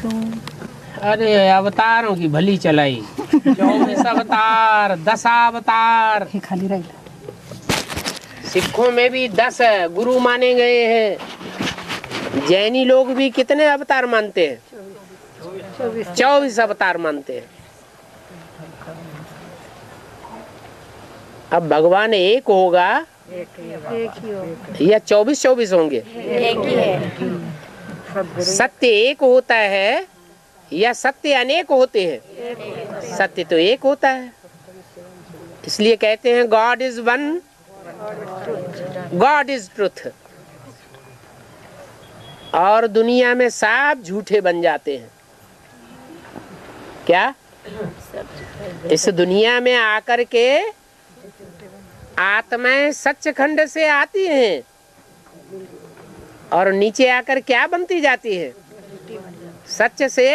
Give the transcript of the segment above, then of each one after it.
अरे अवतारों की भली चलाई। 24 अवतार, 10 अवतार। खाली रही। सिखों में भी 10 गुरु माने गए हैं। जैनी लोग भी कितने अवतार मानते हैं? 24 अवतार मानते हैं। अब भगवान एक होगा या 24 होंगे? एक ही है। सत्य एक होता है या सत्य अनेक होते हैं? सत्य तो एक होता है। इसलिए कहते हैं God is one, God is truth. और दुनिया में सब झूठे बन जाते हैं। क्या? इस दुनिया में आकर के आत्माएं सच्चखंड से आती हैं और नीचे आकर क्या बनती जाती है? सच से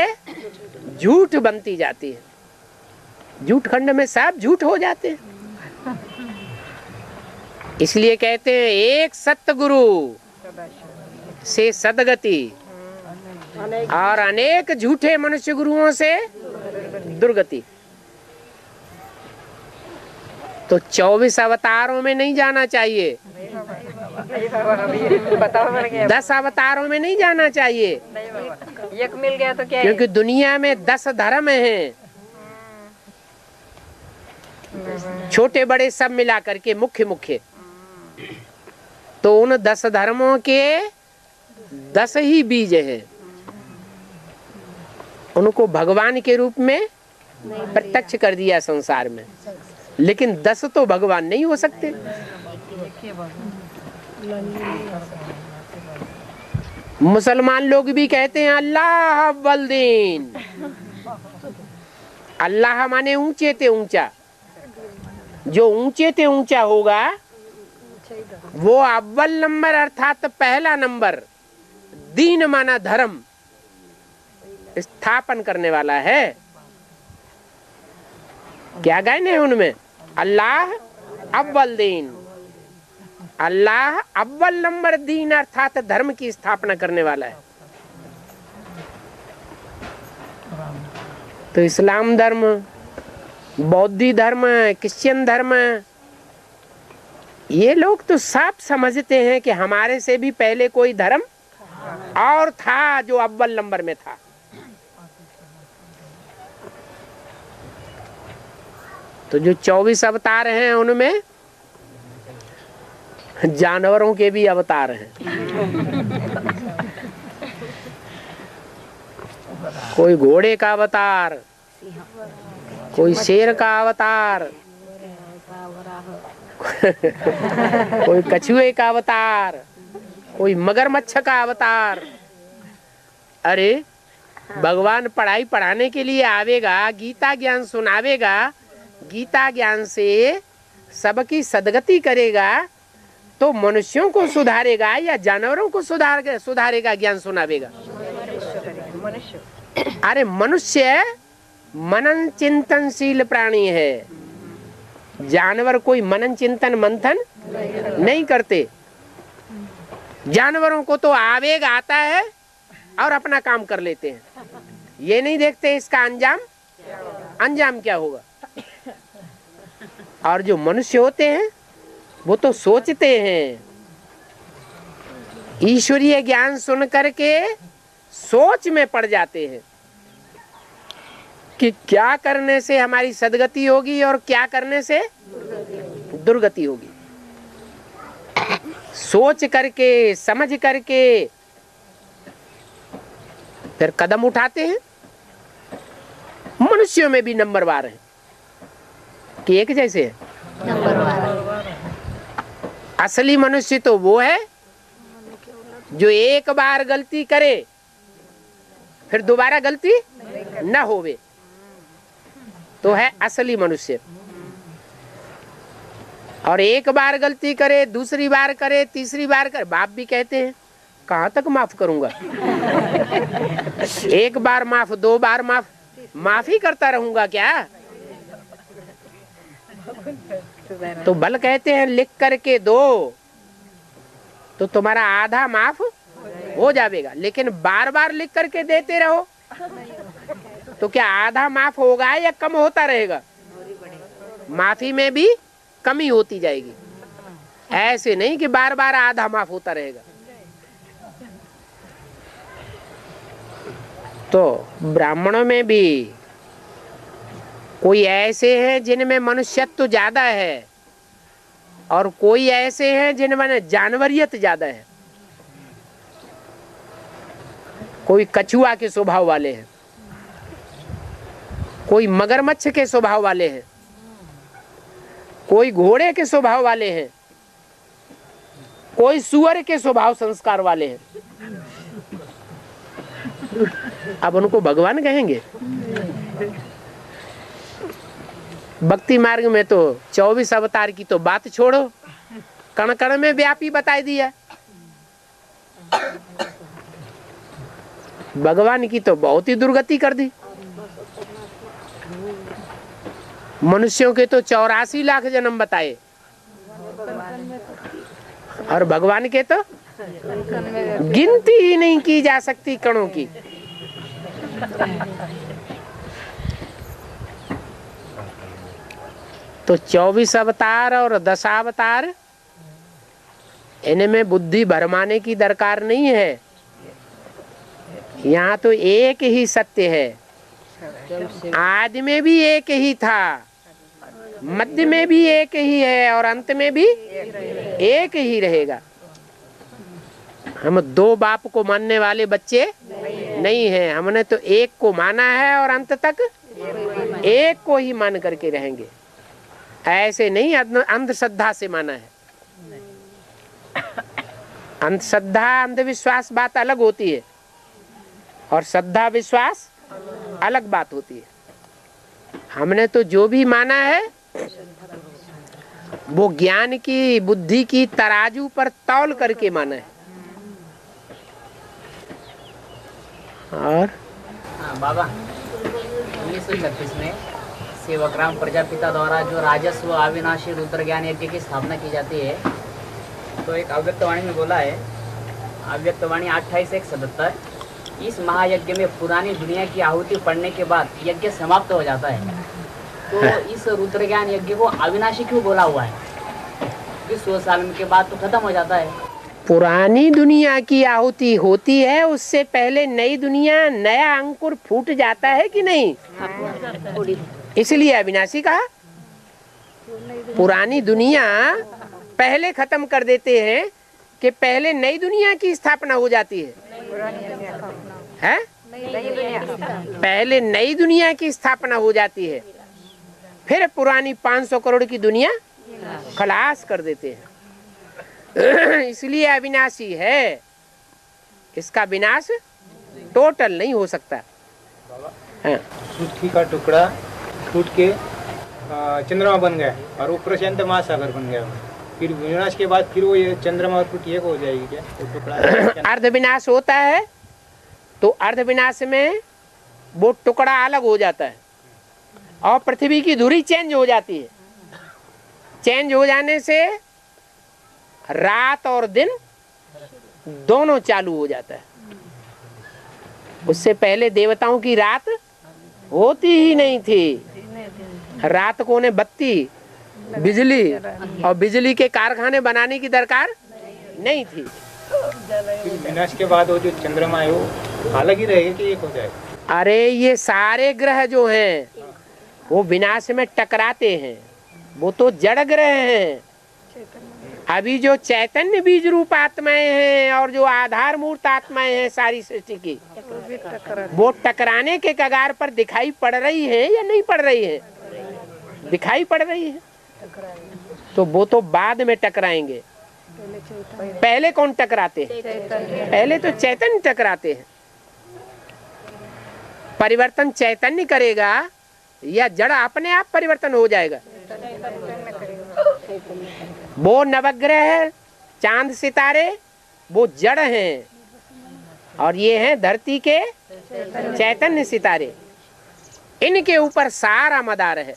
झूठ बनती जाती है। झूठ खंड में सब झूठ हो जाते हैं। इसलिए कहते हैं एक सतगुरु से सदगति और अनेक झूठे मनुष्य गुरुओं से दुर्गति। तो 24 अवतारों में नहीं जाना चाहिए, 10 अवतारों में नहीं जाना चाहिए। एक मिल गया तो क्या है? क्योंकि दुनिया में 10 धर्म हैं, छोटे बड़े सब मिला करके मुख्य मुख्य। तो उन 10 धर्मों के 10 ही बीज हैं। उनको भगवान के रूप में प्रत्यक्ष कर दिया संसार में। लेकिन 10 तो भगवान नहीं हो सकते। मुसलमान लोग भी कहते हैं अल्लाह अव्वल दीन। अल्लाह माने ऊंचे ते ऊंचा। जो ऊंचे ते ऊंचा होगा वो अव्वल नंबर अर्थात पहला नंबर, दीन माना धर्म स्थापन करने वाला है। क्या गायन है उनमें? अल्लाह अव्वल दीन। अल्लाह अव्वल नंबर दीन अर्थात धर्म की स्थापना करने वाला है। तो इस्लाम धर्म, बौद्ध धर्म, क्रिश्चियन धर्म, ये लोग तो साफ समझते हैं कि हमारे से भी पहले कोई धर्म और था जो अव्वल नंबर में था। तो जो 24 अवतार हैं उनमें जानवरों के भी अवतार हैं। कोई घोड़े का अवतार, कोई शेर का अवतार, कोई कछुए का अवतार, कोई मगरमच्छ का अवतार। अरे भगवान पढ़ाई पढ़ाने के लिए आवेगा, गीता ज्ञान सुनावेगा, गीता ज्ञान से सबकी सदगति करेगा तो मनुष्यों को सुधारेगा या जानवरों को सुधारेगा? ज्ञान सुनावेगा। अरे मनुष्य मनन चिंतनशील प्राणी है। जानवर कोई मनन चिंतन मंथन नहीं करते। जानवरों को तो आवेग आता है और अपना काम कर लेते हैं। ये नहीं देखते इसका अंजाम क्या होगा। और जो मनुष्य होते हैं वो तो सोचते हैं। ईश्वरीय ज्ञान सुन करके सोच में पड़ जाते हैं कि क्या करने से हमारी सदगति होगी और क्या करने से दुर्गति होगी। सोच करके समझ करके फिर कदम उठाते हैं। मनुष्यों में भी नंबरवार है कि एक जैसे है? असली मनुष्य तो वो है जो एक बार गलती करे फिर दोबारा गलती न होवे, तो है असली मनुष्य। और एक बार गलती करे, दूसरी बार करे, तीसरी बार करे। बाप भी कहते हैं कहाँ तक माफ करूंगा? एक बार माफ, 2 बार माफ, माफी करता रहूंगा क्या? तो बल कहते हैं लिख करके दो तो तुम्हारा आधा माफ हो जाएगा। लेकिन बार बार लिख करके देते रहो तो क्या आधा माफ होगा या कम होता रहेगा? माफी में भी कमी होती जाएगी। ऐसे नहीं कि बार बार आधा माफ होता रहेगा। तो ब्राह्मणों में भी कोई ऐसे हैं जिनमें मनुष्यत्व ज्यादा है और कोई ऐसे हैं जिनमें जानवरियत ज्यादा है। कोई कछुआ के स्वभाव वाले हैं, कोई मगरमच्छ के स्वभाव वाले हैं, कोई घोड़े के स्वभाव वाले हैं, कोई सुअर के स्वभाव संस्कार वाले हैं। अब उनको भगवान कहेंगे? भक्ति मार्ग में तो 24 अवतार की तो बात छोड़ो, कण कण में व्यापी बताई दिया। भगवान की तो बहुत ही दुर्गति कर दी। मनुष्यों के तो 84 लाख जन्म बताए और भगवान के तो गिनती ही नहीं की जा सकती कणों की। तो 24 अवतार और 10 अवतार, इनमें बुद्धि भरमाने की दरकार नहीं है। यहाँ तो एक ही सत्य है। आदि में भी एक ही था, मध्य में भी एक ही है और अंत में भी एक ही रहेगा। हम दो बाप को मानने वाले बच्चे नहीं हैं। हमने तो एक को माना है और अंत तक एक को ही मान करके रहेंगे। ऐसे नहीं अंधश्रद्धा से माना है। अंधश्रद्धा अंधविश्वास बात अलग होती है और श्रद्धा विश्वास अलग बात होती है। हमने तो जो भी माना है वो ज्ञान की, बुद्धि की तराजू पर तौल करके माना है। और बाबा 1936 में सेवकराम प्रजापिता द्वारा जो राजस्व अविनाशी रुद्र ज्ञान यज्ञ की स्थापना की जाती है, तो एक अव्यक्तवाणी में बोला है, अव्यक्तवाणी 28:177, इस महायज्ञ में पुरानी दुनिया की आहुति पड़ने के बाद यज्ञ समाप्त हो जाता है। तो इस रुद्र ज्ञान यज्ञ को अविनाशी क्यों बोला हुआ है? 100 साल के बाद तो खत्म हो जाता है। पुरानी दुनिया की आहुति होती है, उससे पहले नई दुनिया, नया अंकुर फूट जाता है कि नहीं? इसलिए अविनाशी कहा। पुरानी दुनिया पहले खत्म कर देते हैं कि पहले नई दुनिया की स्थापना हो जाती है। पहले नई दुनिया की स्थापना हो जाती है, फिर पुरानी 500 करोड़ की दुनिया खलास कर देते हैं। इसलिए अविनाशी है, इसका विनाश टोटल नहीं हो सकता। हाँ। पृथ्वी का टुकड़ा टूट के चंद्रमा बन गया और वो प्रशांत महासागर बन गया। फिर विनाश के बाद फिर वो ये चंद्रमा और पृथ्वी एक हो जाएगी क्या? वो टुकड़ा अर्ध विनाश होता है तो अर्ध विनाश में वो टुकड़ा अलग हो जाता है और पृथ्वी की धुरी चेंज हो जाती है। चेंज हो जाने से रात और दिन दोनों चालू हो जाता है। उससे पहले देवताओं की रात होती ही नहीं थी। रात को उन्हें बत्ती, बिजली और बिजली के कारखाने बनाने की दरकार नहीं थी। विनाश के बाद वो जो चंद्रमा है वो अलग ही रहेगा कि एक हो जाएगा? अरे ये सारे ग्रह जो हैं वो विनाश में टकराते हैं, वो तो जड़ ग्रह हैं। अभी जो चैतन्य बीज रूप आत्माएं हैं और जो आधार मूर्त आत्माएं हैं सारी सृष्टि की, वो टकराने के कगार पर दिखाई पड़ रही है या नहीं पड़ रही है? दिखाई पड़ रही है। तो वो तो बाद में टकराएंगे। पहले कौन टकराते हैं? पहले तो चैतन्य टकराते हैं। परिवर्तन चैतन्य करेगा या जड़ अपने आप परिवर्तन हो जाएगा? वो नवग्रह, चांद, सितारे वो जड़ हैं और ये हैं धरती के चैतन्य सितारे। इनके ऊपर सारा मदार है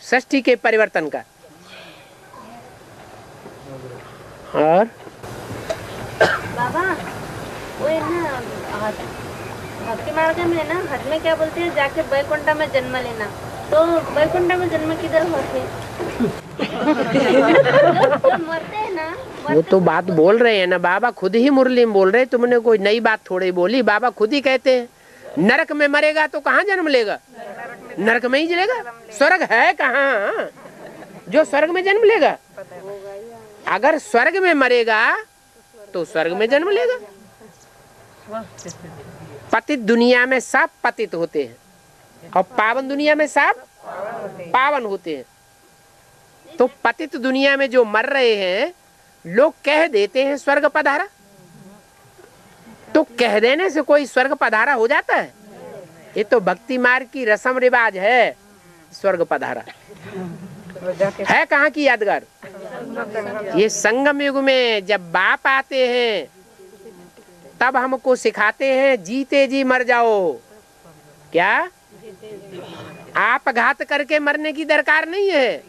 सृष्टि के परिवर्तन का। और बाबा वो है ना भक्ति मार्ग में ना हज में क्या बोलते हैं, जाके बैकुंठ में जन्म लेना। तो बैकुंठ में जन्म किधर होते? जो मरते हैं ना, वो तो बात बोल रहे हैं ना बाबा, खुद ही मुरली में बोल रहे, तुमने कोई नई बात थोड़ी बोली। बाबा खुद ही कहते हैं नरक में मरेगा तो कहाँ जन्म लेगा? नरक में ही जलेगा। स्वर्ग है कहाँ जो स्वर्ग में जन्म लेगा? अगर स्वर्ग में मरेगा तो स्वर्ग में जन्म लेगा। पतित दुनिया में सब पतित होते हैं और पावन दुनिया में सब पावन होते हैं। तो पतित दुनिया में जो मर रहे हैं लोग कह देते हैं स्वर्ग पधारा, तो कह देने से कोई स्वर्ग पधारा हो जाता है? ये तो भक्ति मार्ग की रस्म रिवाज है। स्वर्ग पधारा है कहाँ की यादगार? ये संगम युग में जब बाप आते हैं तब हमको सिखाते हैं जीते जी मर जाओ। क्या आप घात करके मरने की दरकार नहीं है,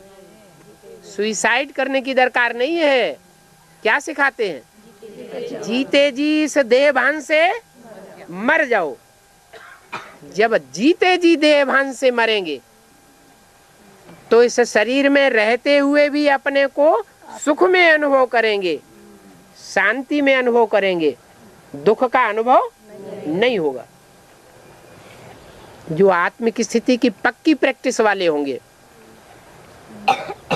सुइसाइड करने की दरकार नहीं है। क्या सिखाते हैं? जीते जी इस देह भान से मर जाओ। जब जीते जी देह भान से मरेंगे तो इस शरीर में रहते हुए भी अपने को सुख में अनुभव करेंगे, शांति में अनुभव करेंगे, दुख का अनुभव नहीं होगा। जो आत्मिक स्थिति की पक्की प्रैक्टिस वाले होंगे,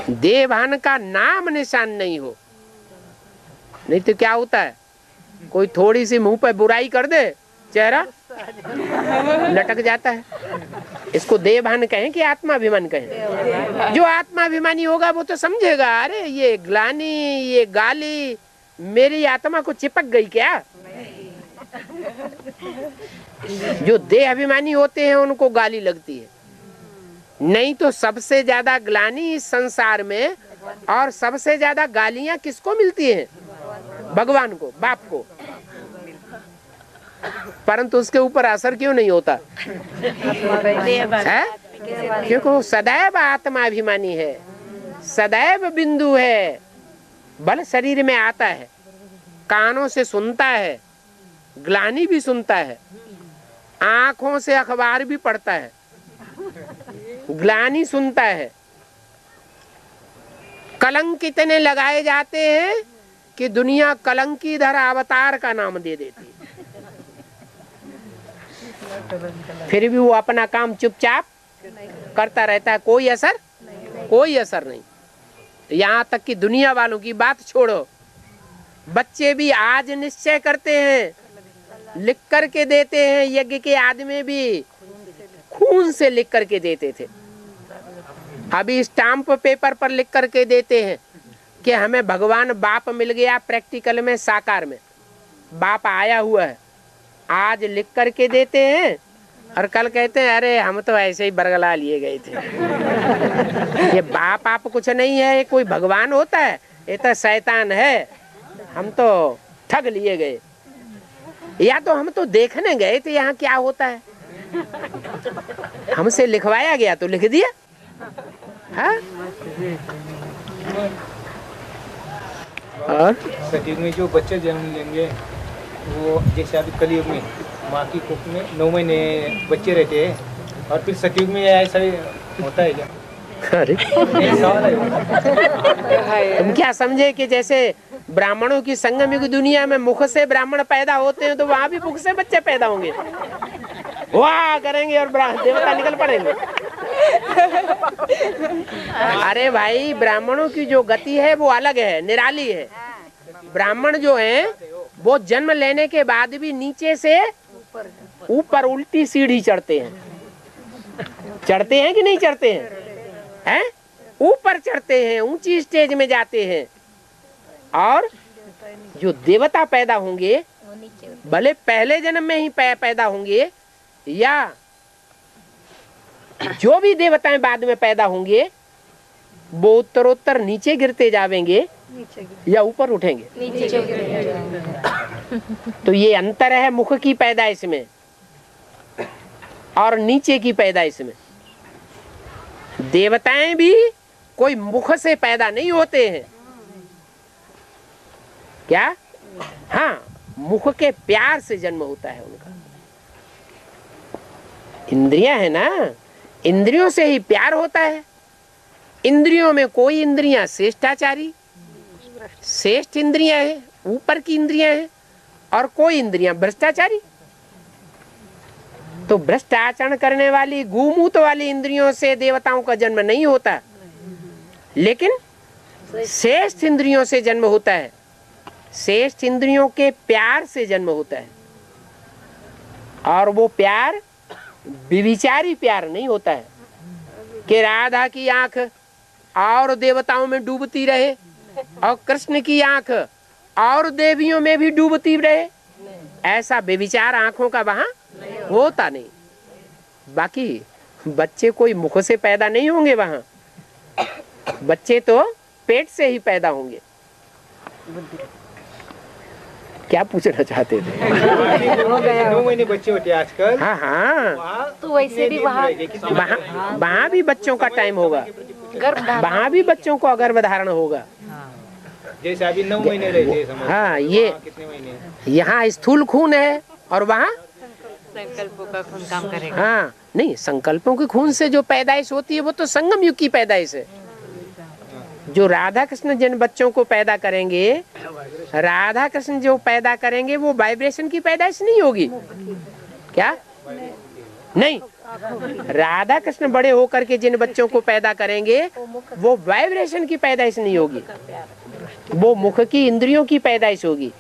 देह भान का नाम निशान नहीं हो। नहीं तो क्या होता है, कोई थोड़ी सी मुंह पे बुराई कर दे, चेहरा लटक जाता है। इसको देह भान कहें कि आत्माभिमान कहें? जो आत्माभिमानी होगा वो तो समझेगा, अरे ये ग्लानि, ये गाली मेरी आत्मा को चिपक गई क्या। जो देह अभिमानी होते हैं उनको गाली लगती है। नहीं तो सबसे ज्यादा ग्लानि इस संसार में और सबसे ज्यादा गालियां किसको मिलती हैं? भगवान को, बाप को। परंतु उसके ऊपर असर क्यों नहीं होता है? क्योंकि सदैव आत्माभिमानी है, सदैव बिंदु है। बल शरीर में आता है, कानों से सुनता है, ग्लानि भी सुनता है, आंखों से अखबार भी पढ़ता है, ग्लानि सुनता है। कलंक इतने लगाए जाते हैं कि दुनिया कलंकीधर अवतार का नाम दे देती है। फिर भी वो अपना काम चुपचाप करता रहता है, कोई असर नहीं। यहाँ तक कि दुनिया वालों की बात छोड़ो, बच्चे भी आज निश्चय करते हैं, लिख करके देते हैं। यज्ञ के आदमी भी खून से लिख करके देते थे, अभी स्टाम्प पेपर पर लिख करके देते हैं कि हमें भगवान बाप मिल गया। प्रैक्टिकल में, साकार में बाप आया हुआ है, आज लिख करके देते हैं और कल कहते हैं अरे हम तो ऐसे ही बरगला लिए गए थे। ये बाप आप कुछ नहीं है, ये कोई भगवान होता है? ये तो शैतान है, हम तो ठग लिए गए। या तो हम तो देखने गए थे यहाँ क्या होता है, हमसे लिखवाया गया तो लिख दिया। हाँ? और सतयुग में जो बच्चे जन्म लेंगे वो जैसे अभी कलयुग में माँ की कोख में 9 महीने बच्चे रहते हैं, और फिर सतयुग में ऐसा ही होता है क्या? अरे तुम क्या समझे कि जैसे ब्राह्मणों की संगम युग दुनिया में मुख से ब्राह्मण पैदा होते हैं तो वहाँ भी मुख से बच्चे पैदा होंगे, वाह करेंगे और देवता निकल पड़ेंगे। अरे भाई, ब्राह्मणों की जो गति है वो अलग है, निराली है। ब्राह्मण जो है वो जन्म लेने के बाद भी नीचे से ऊपर उल्टी सीढ़ी चढ़ते हैं। चढ़ते हैं कि नहीं चढ़ते हैं? हैं? ऊपर चढ़ते हैं, ऊंची स्टेज में जाते हैं। और जो देवता पैदा होंगे, भले पहले जन्म में ही पैदा होंगे या जो भी देवताएं बाद में पैदा होंगे, वो उत्तरोत्तर नीचे गिरते जावेंगे या ऊपर उठेंगे? तो ये अंतर है मुख की पैदाइश में और नीचे की पैदाइश में। देवताएं भी कोई मुख से पैदा नहीं होते हैं। क्या? हाँ, मुख के प्यार से जन्म होता है उनका। इंद्रियां है ना, इंद्रियों से ही प्यार होता है। इंद्रियों में कोई इंद्रियां श्रेष्ठाचारी, श्रेष्ठ इंद्रियां हैं, ऊपर की इंद्रियां हैं, और कोई इंद्रियां भ्रष्टाचारी। तो भ्रष्ट आचरण करने वाली गुमूत वाली इंद्रियों से देवताओं का जन्म नहीं होता, लेकिन श्रेष्ठ इंद्रियों से जन्म होता है। श्रेष्ठ इंद्रियों के प्यार से जन्म होता है, और वो प्यार विविचारी प्यार नहीं होता है कि राधा की आंख और देवताओं में डूबती रहे और कृष्ण की आंख और देवियों में भी डूबती रहे। ऐसा बेविचार आंखों का वहां होता नहीं। बाकी बच्चे कोई मुख से पैदा नहीं होंगे वहां, बच्चे तो पेट से ही पैदा होंगे। क्या पूछना चाहते थे? 9 महीने बच्चे होते हैं आजकल। हाँ हाँ, वहाँ तो वैसे भी वहाँ वहाँ भी बच्चों का टाइम होगा, वहाँ भी बच्चों को गर्भधारण होगा। जैसे अभी 9 महीने रहे थे समझ। हाँ, ये कितने महीने? यहाँ स्थूल खून है और वहाँ संकल्पों का खून काम करेगा। हाँ नहीं, संकल्पों के खून से जो पैदाइश होती है वो तो संगम युग की पैदाइश है। जो राधा कृष्ण जिन बच्चों को पैदा करेंगे, राधा कृष्ण जो पैदा करेंगे वो वाइब्रेशन की पैदाइश नहीं होगी क्या? नहीं, राधा कृष्ण बड़े होकर के जिन बच्चों को पैदा करेंगे वो वाइब्रेशन की पैदाइश नहीं होगी, वो मुख की इंद्रियों की पैदाइश होगी।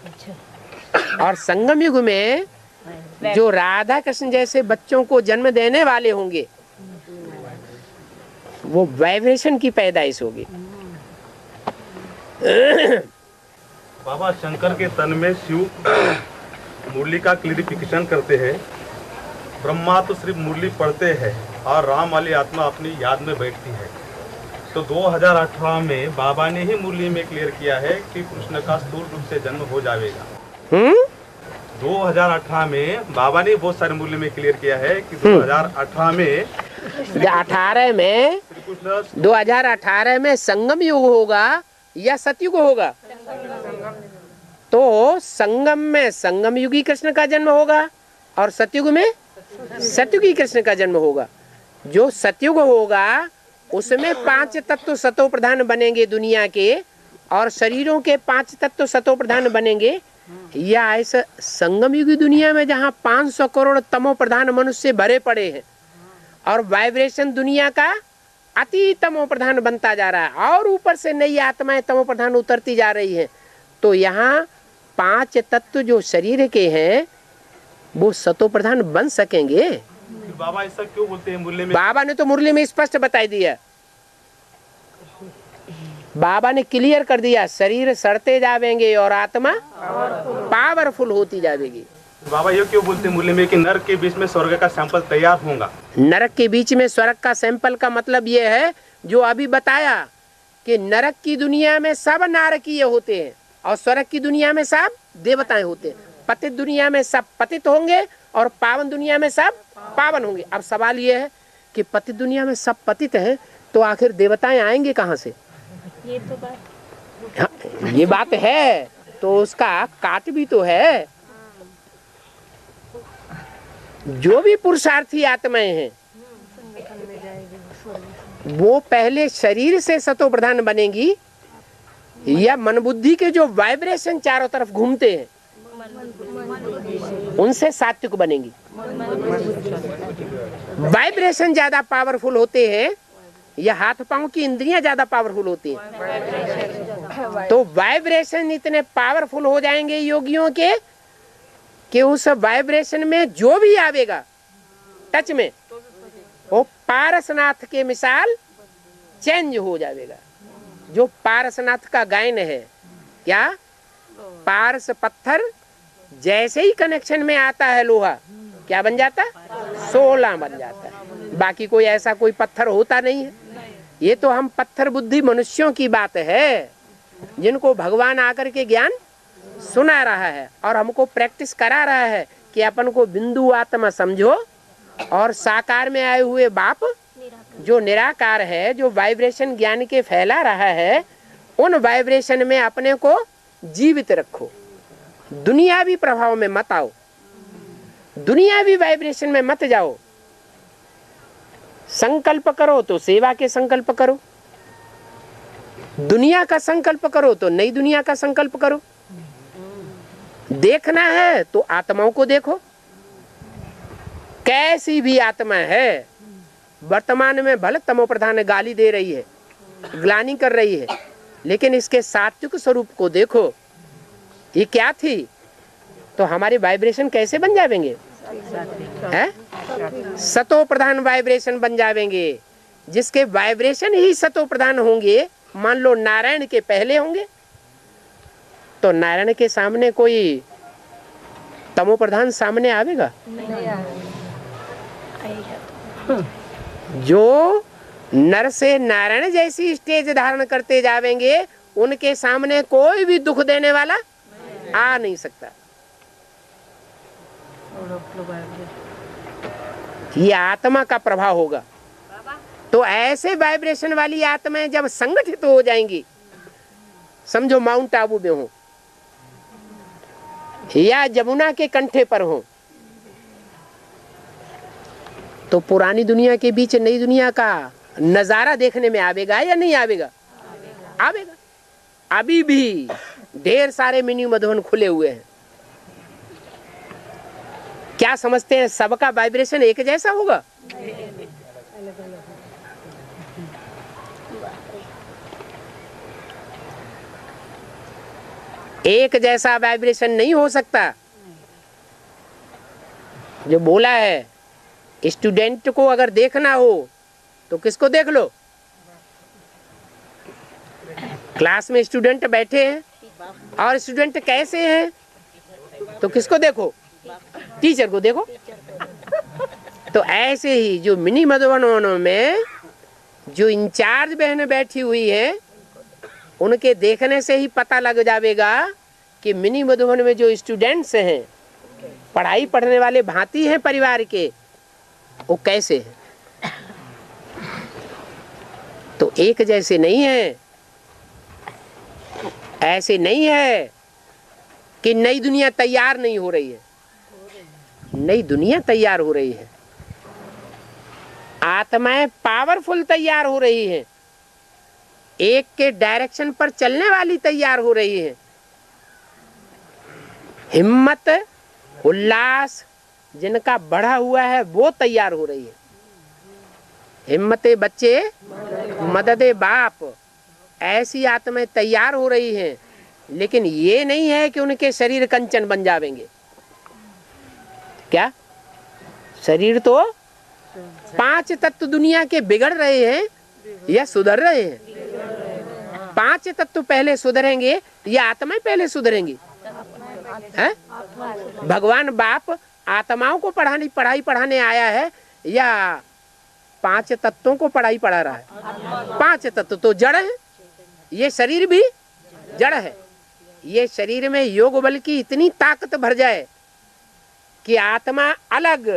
और संगम युग में जो राधा कृष्ण जैसे बच्चों को जन्म देने वाले होंगे वो वाइब्रेशन की पैदाइश होगी। बाबा शंकर के तन में शिव मुरली का क्लियरिफिकेशन करते हैं। ब्रह्मा तो सिर्फ मुरली पढ़ते हैं और राम वाली आत्मा अपनी याद में बैठती है। तो 2018 में बाबा ने ही मुरली में क्लियर किया है कि कृष्ण का स्थूल रूप से जन्म हो जाएगा। 2018 में बाबा ने बहुत सारे मुरली में क्लियर किया है कि 2018 में 2018 में संगम युग होगा या सतयुग होगा? तो संगम में संगम युगी कृष्ण का जन्म होगा और सतयुग में सतयुगी कृष्ण का जन्म होगा। जो सतयुग होगा उसमें 5 तत्व सतो प्रधान बनेंगे दुनिया के, और शरीरों के 5 तत्व सतो प्रधान बनेंगे। या ऐसा संगम युगी दुनिया में जहाँ 500 करोड़ तमो प्रधान मनुष्य भरे पड़े हैं और वाइब्रेशन दुनिया का अति तमो प्रधान बनता जा रहा है और ऊपर से नई आत्माएं तमो प्रधान उतरती जा रही हैं, तो यहाँ 5 तत्व जो शरीर के हैं वो सतो प्रधान बन सकेंगे? बाबा ऐसा क्यों बोलते हैं मुरली में? बाबा ने तो मुरली में स्पष्ट बता दिया, बाबा ने क्लियर कर दिया, शरीर सड़ते जाएंगे और आत्मा पावरफुल होती जाएगी। बाबा ये क्यों बोलते हैं मुरली में कि नरक के बीच में स्वर्ग का सैंपल तैयार होगा? नरक के बीच में स्वर्ग का सैंपल का मतलब ये है जो अभी बताया कि नरक की दुनिया में सब नारकीय होते हैं और स्वर्ग की दुनिया में सब देवताएं होते हैं। पतित दुनिया में सब पतित होंगे और पावन दुनिया में सब पावन होंगे। अब सवाल ये है कि पतित दुनिया में सब पतित है तो आखिर देवताएं आएंगे कहाँ से? ये तो बात हाँ, ये बात है, तो उसका काट भी तो है। जो भी पुरुषार्थी आत्माएं हैं वो पहले शरीर से सतो प्रधान बनेंगी या मन बुद्धि के जो वाइब्रेशन चारों तरफ घूमते हैं उनसे सात्विक बनेंगी। वाइब्रेशन ज्यादा पावरफुल होते हैं या हाथ पांव की इंद्रियां ज्यादा पावरफुल होती हैं? तो वाइब्रेशन इतने पावरफुल हो जाएंगे योगियों के कि उस वाइब्रेशन में जो भी आवेगा टच में वो पारसनाथ के मिसाल चेंज हो जाएगा। जो पारसनाथ का गायन है, क्या पारस पत्थर जैसे ही कनेक्शन में आता है लोहा क्या बन जाता है? 16 बन जाता है। बाकी कोई ऐसा कोई पत्थर होता नहीं है। ये तो हम पत्थर बुद्धि मनुष्यों की बात है जिनको भगवान आकर के ज्ञान सुना रहा है और हमको प्रैक्टिस करा रहा है कि अपन को बिंदु आत्मा समझो और साकार में आए हुए बाप जो निराकार है, जो वाइब्रेशन ज्ञान के फैला रहा है, उन वाइब्रेशन में अपने को जीवित रखो। दुनियावी प्रभाव में मत आओ, दुनियावी वाइब्रेशन में मत जाओ। संकल्प करो तो सेवा के संकल्प करो, दुनिया का संकल्प करो तो नई दुनिया का संकल्प करो। देखना है तो आत्माओं को देखो, कैसी भी आत्मा है वर्तमान में भले तमो प्रधान गाली दे रही है, ग्लानि कर रही है, लेकिन इसके सात्विक स्वरूप को देखो। ये क्या थी? तो हमारे वाइब्रेशन कैसे बन जाएंगे? हैं? सतो प्रधान वाइब्रेशन बन जाएंगे। जिसके वाइब्रेशन ही सतो प्रधान होंगे, मान लो नारायण के पहले होंगे, तो नारायण के सामने कोई तमो प्रधान सामने आवेगा? जो नर से नारायण जैसी स्टेज धारण करते जावेंगे, उनके सामने कोई भी दुख देने वाला आ नहीं सकता। ये आत्मा का प्रभाव होगा। तो ऐसे वाइब्रेशन वाली आत्माएं जब संगठित हो जाएंगी, समझो माउंट आबू में हो या जमुना के कंठे पर हो, तो पुरानी दुनिया के बीच नई दुनिया का नजारा देखने में आवेगा या नहीं आवेगा? आवेगा। अभी भी ढेर सारे मिनी मधुबन खुले हुए हैं। क्या समझते हैं सबका वाइब्रेशन एक जैसा होगा? एक जैसा वाइब्रेशन नहीं हो सकता। जो बोला है, स्टूडेंट को अगर देखना हो तो किसको देख लो? क्लास में स्टूडेंट बैठे हैं और स्टूडेंट कैसे हैं तो किसको देखो? टीचर को देखो। तो ऐसे ही जो मिनी मधुबनों में जो इंचार्ज बहनें बैठी हुई हैं, उनके देखने से ही पता लग जाएगा कि मिनी मधुबन में जो स्टूडेंट्स हैं, पढ़ाई पढ़ने वाले भांति हैं परिवार के, वो कैसे हैं। तो एक जैसे नहीं है। ऐसे नहीं है कि नई दुनिया तैयार नहीं हो रही है। नई दुनिया तैयार हो रही है। आत्माएं पावरफुल तैयार हो रही है। एक के डायरेक्शन पर चलने वाली तैयार हो रही है। हिम्मत उल्लास जिनका बढ़ा हुआ है वो तैयार हो रही है। हिम्मते बच्चे मददे बाप, ऐसी आत्माएं तैयार हो रही हैं। लेकिन ये नहीं है कि उनके शरीर कंचन बन जावेंगे। क्या शरीर तो 5 तत्व दुनिया के बिगड़ रहे हैं या सुधर रहे हैं? 5 तत्व पहले सुधरेंगे या आत्माएं पहले सुधरेंगी? हैं? भगवान बाप आत्माओं को पढ़ाई पढ़ाने आया है या 5 तत्वों को पढ़ाई पढ़ा रहा है? 5 तत्व तो जड़ है। ये शरीर भी जड़ है। ये शरीर में योग बल की इतनी ताकत भर जाए कि आत्मा अलग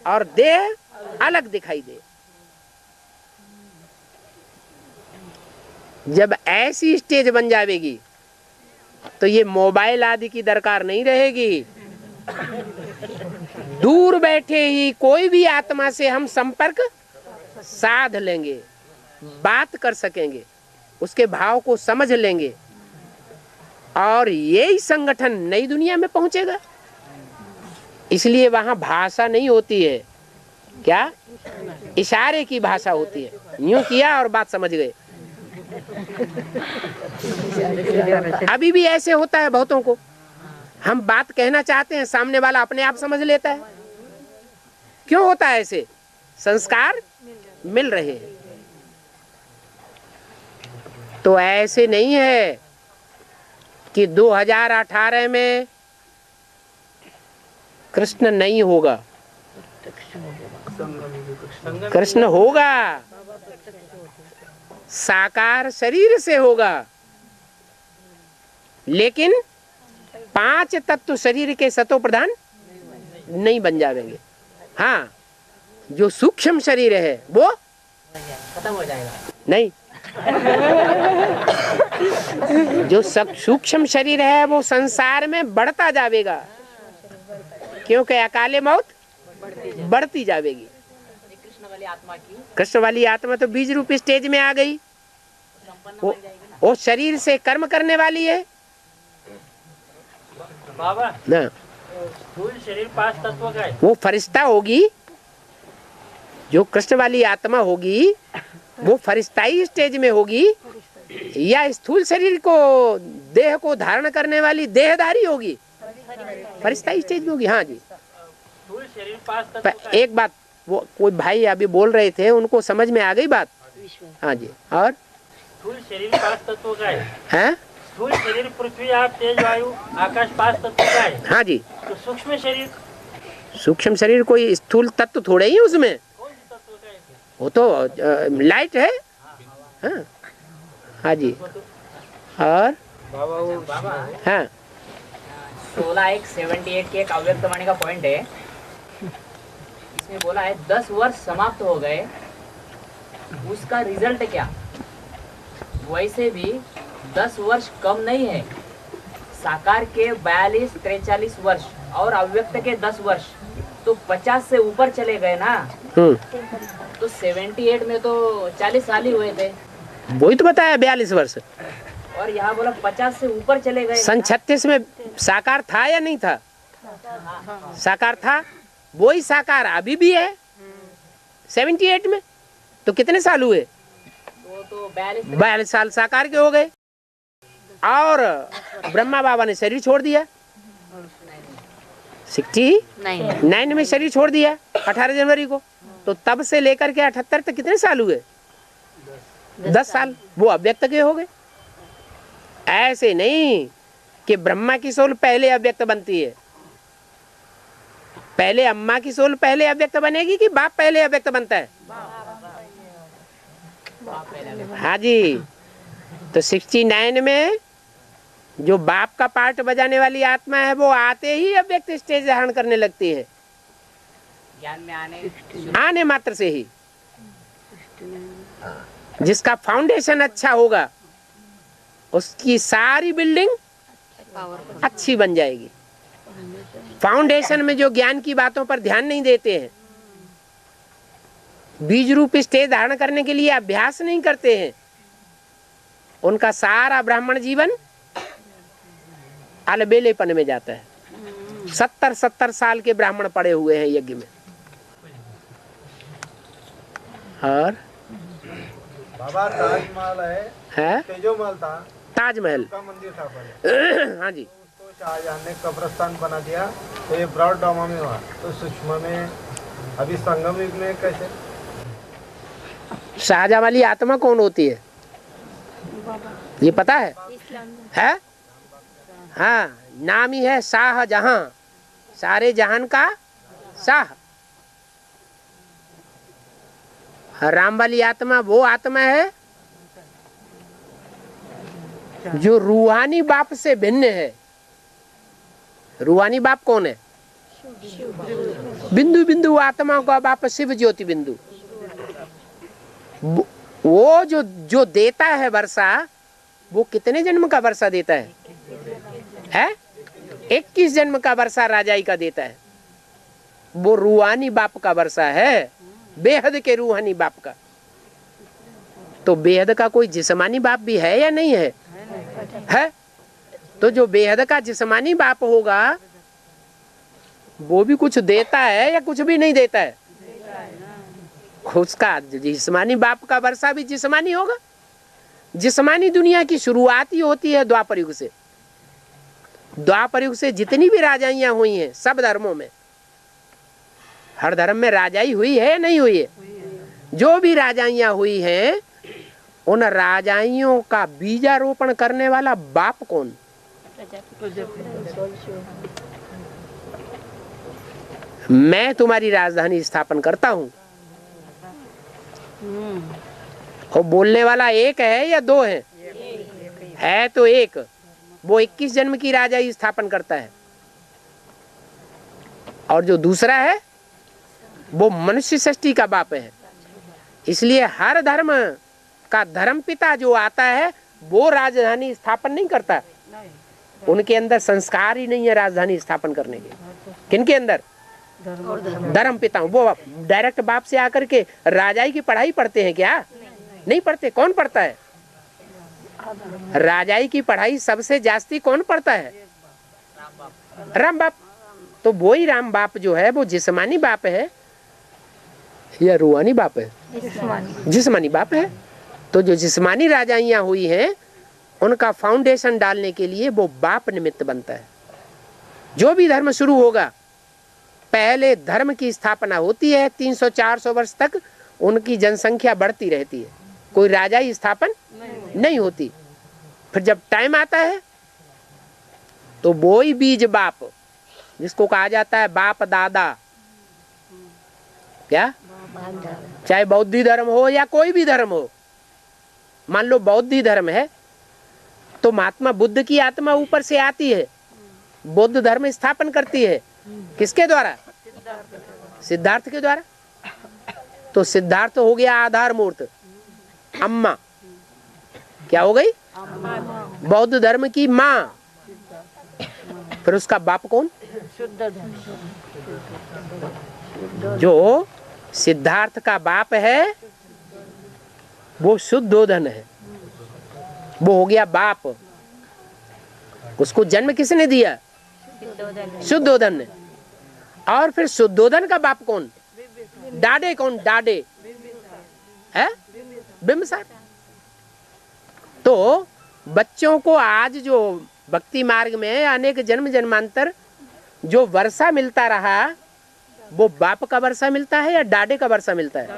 और देह अलग दिखाई दे। जब ऐसी स्टेज बन जाएगी तो ये मोबाइल आदि की दरकार नहीं रहेगी। दूर बैठे ही कोई भी आत्मा से हम संपर्क साध लेंगे, बात कर सकेंगे, उसके भाव को समझ लेंगे और यही संगठन नई दुनिया में पहुंचेगा। इसलिए वहां भाषा नहीं होती है। क्या? इशारे की भाषा होती है। यूं किया और बात समझ गए। अभी भी ऐसे होता है बहुतों को। हम बात कहना चाहते हैं, सामने वाला अपने आप समझ लेता है। क्यों होता है ऐसे? संस्कार मिल रहे हैं। तो ऐसे नहीं है कि 2018 में कृष्ण नहीं होगा। कृष्ण होगा, साकार शरीर से होगा, लेकिन 5 तत्व शरीर के सतो प्रधान नहीं बन जाएंगे। हाँ, जो सूक्ष्म शरीर है वो खत्म हो जाएगा। नहीं, जो सूक्ष्म शरीर है वो संसार में बढ़ता जाएगा, क्योंकि अकाले मौत बढ़ती जाएगी। कृष्ण वाली आत्मा की कृष्ण वाली आत्मा तो बीज रूप स्टेज में आ गई, संपन्न वो, बन जाएगी ना। वो शरीर से कर्म करने वाली है बाबा ना, स्थूल शरीर 5 तत्व का है। वो फरिश्ता होगी। जो कृष्ण वाली आत्मा होगी वो फरिश्ताई स्टेज में होगी, या स्थूल शरीर को, देह को धारण करने वाली देहधारी होगी, फरिश्ताई स्टेज में होगी। हाँ जी, स्थूल शरीर 5 तत्व का है। एक बात वो कोई भाई अभी बोल रहे थे, उनको समझ में आ गई बात। हाँ जी, और स्थूल शरीर 5 तत्व का है। हैं? स्थूल शरीर पृथ्वी, आप, तेज, वायु, आकाश 5 तत्व का है। हाँ जी, तो सूक्ष्म शरीर सूक्ष्म शरीर कोई स्थूल तत्व थोड़े ही उसमें, कौन से तत्व का है? वो तो लाइट है। हाँ हाँ जी, और बाबा वो हाँ 16:178 के एक अव्यक्त वाणी का पॉइंट है। इसमें बोला है 10 वर्ष समाप्त हो गए, उसका रिजल्ट क्या? वैसे भी 10 वर्ष कम नहीं है। साकार के 42-43 वर्ष और अव्यक्त के 10 वर्ष, तो 50 से ऊपर चले गए ना। तो 78 में तो 40 साल ही हुए थे, वही तो बताया 42 वर्ष। और यहाँ बोला 50 से ऊपर चले गए। सन 36 में साकार था या नहीं था? साकार था, वही साकार अभी भी है 78 में। तो कितने साल हुए? तो 42 साल साकार के हो गए। और ब्रह्मा बाबा ने शरीर छोड़ दिया 69 में शरीर छोड़ दिया 18 जनवरी को। तो तब से लेकर के 78 तक कितने साल हुए? 10 साल। वो अव्यक्त के हो गए। ऐसे नहीं कि ब्रह्मा की सोल पहले अव्यक्त बनती है। पहले अम्मा की सोल पहले अव्यक्त बनेगी कि बाप पहले अव्यक्त बनता है? हाँ जी, तो 69 में जो बाप का पार्ट बजाने वाली आत्मा है वो आते ही अव्यक्त स्टेज धारण करने लगती है, ज्ञान में आने मात्र से ही। जिसका फाउंडेशन अच्छा होगा उसकी सारी बिल्डिंग अच्छी बन जाएगी। फाउंडेशन में जो ज्ञान की बातों पर ध्यान नहीं देते हैं, बीज रूप स्टेज धारण करने के लिए अभ्यास नहीं करते हैं, उनका सारा ब्राह्मण जीवन अलबेलेपन में जाता है। 70 साल के ब्राह्मण पड़े हुए हैं यज्ञ में। और बाबा ताजमहल है, तेजोमहल था, ताजमहल का मंदिर था पहले। हाँ जी, उसको शाहजहां ने कब्रिस्तान बना दिया, तो ये ब्रॉड डामा में हुआ, तो सूक्ष्म में अभी संगम युग में कैसे? शाहजहां वाली आत्मा कौन होती है ये पता है? है? हाँ, नाम ही है शाहजहां, सारे जहान का शाह। राम वाली आत्मा वो आत्मा है जो रूहानी बाप से भिन्न है। रूहानी बाप कौन है? बिंदु बिंदु आत्मा का बाप शिव ज्योति बिंदु। वो जो देता है वर्षा, वो कितने जन्म का वर्षा देता है? 21 जन्म का वर्षा राजाई का देता है। वो रूहानी बाप का वर्षा है, बेहद के रूहानी बाप का। तो बेहद का कोई जिस्मानी बाप भी है या नहीं है? है। तो जो बेहद का जिस्मानी बाप होगा वो भी कुछ देता है या कुछ भी नहीं देता है? उसका जिस्मानी बाप का वर्षा भी जिस्मानी होगा। जिस्मानी दुनिया की शुरुआत ही होती है द्वापर युग से। द्वापर युग से जितनी भी राजाइयां हुई हैं सब धर्मों में, हर धर्म में राजाई हुई है या नहीं हुई है? जो भी राजाइयां हुई हैं उन राजाइयों का बीजारोपण करने वाला बाप कौन? मैं तुम्हारी राजधानी स्थापन करता हूं। और बोलने वाला एक है या दो है? है तो एक। वो 21 जन्म की राजाई स्थापन करता है। और जो दूसरा है वो मनुष्य सृष्टि का बाप है। इसलिए हर धर्म का धर्म पिता जो आता है वो राजधानी स्थापन नहीं करता। उनके अंदर संस्कार ही नहीं है राजधानी स्थापन करने के। किनके अंदर? धर्म पिता हूँ। वो डायरेक्ट बाप से आकर के राजाई की पढ़ाई पढ़ते हैं क्या? नहीं पढ़ते। कौन पढ़ता है? राजाई की पढ़ाई सबसे जास्ती कौन पढ़ता है? राम बाप। तो वही राम बाप जो है वो जिस्मानी बाप है या रूहानी बाप है? जिस्मानी बाप है। तो जो जिस्मानी राजाइयां हुई हैं उनका फाउंडेशन डालने के लिए वो बाप निमित्त बनता है। जो भी धर्म शुरू होगा पहले धर्म की स्थापना होती है, 300-400 वर्ष तक उनकी जनसंख्या बढ़ती रहती है, कोई राजाई स्थापन नहीं होती। फिर जब टाइम आता है तो वो ही बीज बाप, जिसको कहा जाता है बाप दादा, क्या चाहे बौद्धी धर्म हो या कोई भी धर्म हो। मान लो बौद्धी धर्म है तो महात्मा बुद्ध की आत्मा ऊपर से आती है, बुद्ध धर्म स्थापन करती है। किसके द्वारा? सिद्धार्थ के द्वारा। तो सिद्धार्थ हो गया आधार मूर्त, अम्मा क्या हो गई? बौद्ध धर्म की माँ। फिर उसका बाप कौन? जो सिद्धार्थ का बाप है वो शुद्धोधन है, वो हो गया बाप। उसको जन्म किसने दिया? शुद्धोधन ने। और फिर शुद्धोधन का बाप कौन? डाडे कौन? डाडे है बिंबसार। तो बच्चों को आज जो भक्ति मार्ग में अनेक जन्म जन्मांतर जो वर्षा मिलता रहा वो बाप का वर्षा मिलता है या डाडे का वर्षा मिलता है?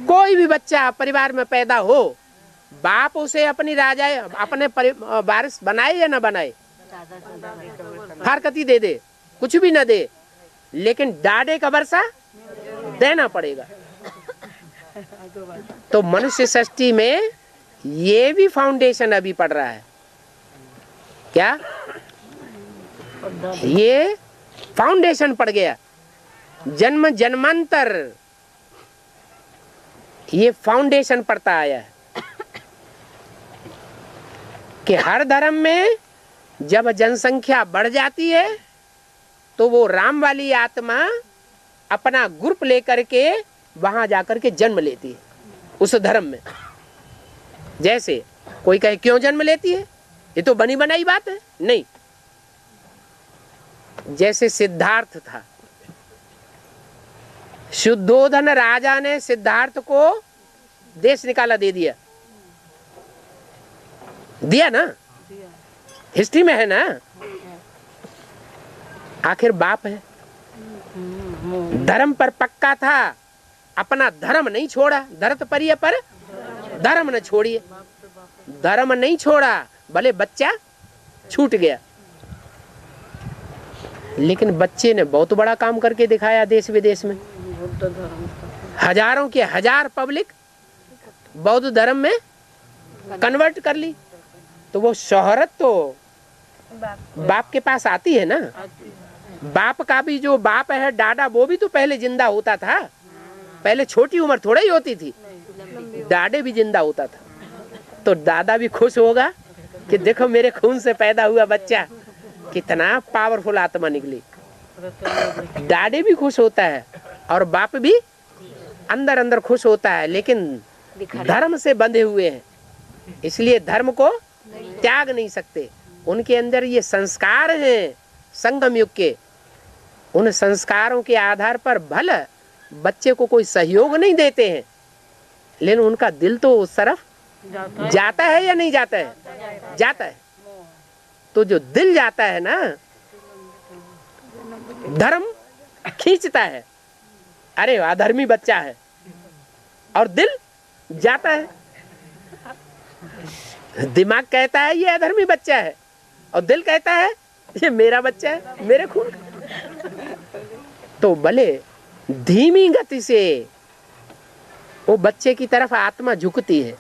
कोई भी बच्चा परिवार में पैदा हो, बाप उसे अपनी राजा अपने वारिस बनाए या ना बनाए, फारकती दे दे, कुछ भी ना दे, लेकिन डाडे का वर्षा देना पड़ेगा। तो मनुष्य सृष्टि में ये भी फाउंडेशन अभी पड़ रहा है। क्या? ये फाउंडेशन पड़ गया, जन्म जन्मांतर ये फाउंडेशन पड़ता आया है कि हर धर्म में जब जनसंख्या बढ़ जाती है तो वो राम वाली आत्मा अपना ग्रुप लेकर के वहां जाकर के जन्म लेती है उस धर्म में। जैसे कोई कहे क्यों जन्म लेती है, ये तो बनी बनाई बात है। नहीं, जैसे सिद्धार्थ था, शुद्धोधन राजा ने सिद्धार्थ को देश निकाला, दे दिया, दिया ना, हिस्ट्री में है ना। आखिर बाप है, धर्म पर पक्का था, अपना धर्म नहीं छोड़ा। धरत परिय पर धर्म न छोड़िए, धर्म नहीं छोड़ा, भले बच्चा छूट गया, लेकिन बच्चे ने बहुत बड़ा काम करके दिखाया देश विदेश में। हजारों के हजार पब्लिक बौद्ध धर्म में कन्वर्ट कर ली। तो वो शोहरत तो बाप के पास आती है ना। बाप का भी जो बाप है डाडा, वो भी तो पहले जिंदा होता था, पहले छोटी उम्र थोड़ा ही होती थी, डाडे भी जिंदा होता था। तो दादा भी खुश होगा कि देखो मेरे खून से पैदा हुआ बच्चा कितना पावरफुल आत्मा निकली। डाडे भी खुश होता है और बाप भी अंदर अंदर खुश होता है, लेकिन धर्म से बंधे हुए हैं, इसलिए धर्म को त्याग नहीं सकते। उनके अंदर ये संस्कार हैं संगम युग के, उन संस्कारों के आधार पर भले बच्चे को कोई सहयोग नहीं देते हैं, लेकिन उनका दिल तो उस तरफ जाता है या नहीं जाता है? जाता है। तो जो दिल जाता है ना, धर्म खींचता है, अरे अधर्मी बच्चा है, और दिल जाता है। दिमाग कहता है ये अधर्मी बच्चा है, और दिल कहता है ये मेरा बच्चा है, मेरे खून का। तो भले धीमी गति से वो बच्चे की तरफ आत्मा झुकती है।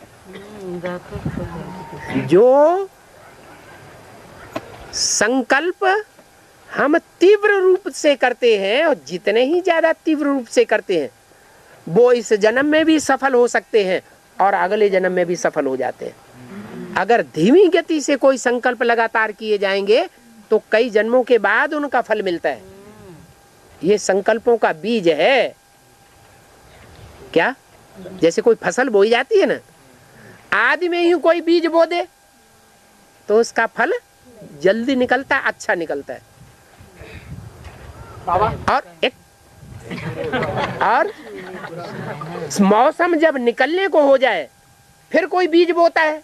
जो संकल्प हम तीव्र रूप से करते हैं, और जितने ही ज्यादा तीव्र रूप से करते हैं, वो इस जन्म में भी सफल हो सकते हैं और अगले जन्म में भी सफल हो जाते हैं। अगर धीमी गति से कोई संकल्प लगातार किए जाएंगे तो कई जन्मों के बाद उनका फल मिलता है। ये संकल्पों का बीज है। क्या? जैसे कोई फसल बोई जाती है ना, आदि में ही कोई बीज बो दे तो उसका फल जल्दी निकलता, अच्छा निकलता है। और मौसम जब निकलने को हो जाए फिर कोई बीज बोता है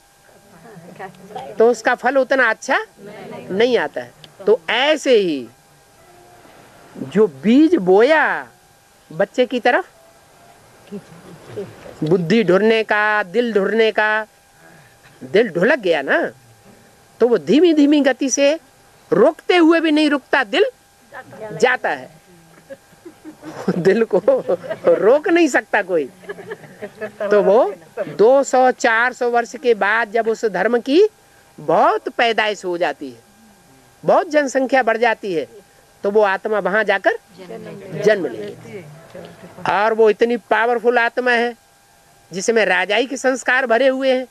तो उसका फल उतना अच्छा नहीं आता है। तो ऐसे ही जो बीज बोया बच्चे की तरफ, बुद्धि ढूंढने का, दिल ढूंढने का, दिल ढुलक गया ना तो वो धीमी धीमी गति से, रोकते हुए भी नहीं रुकता, दिल जाता है। दिल को रोक नहीं सकता कोई। तो वो 200-400 वर्ष के बाद जब उस धर्म की बहुत पैदाइश हो जाती है, बहुत जनसंख्या बढ़ जाती है, तो वो आत्मा वहां जाकर जन्म लेती है। और वो इतनी पावरफुल आत्मा है जिसमें राजाई के संस्कार भरे हुए हैं,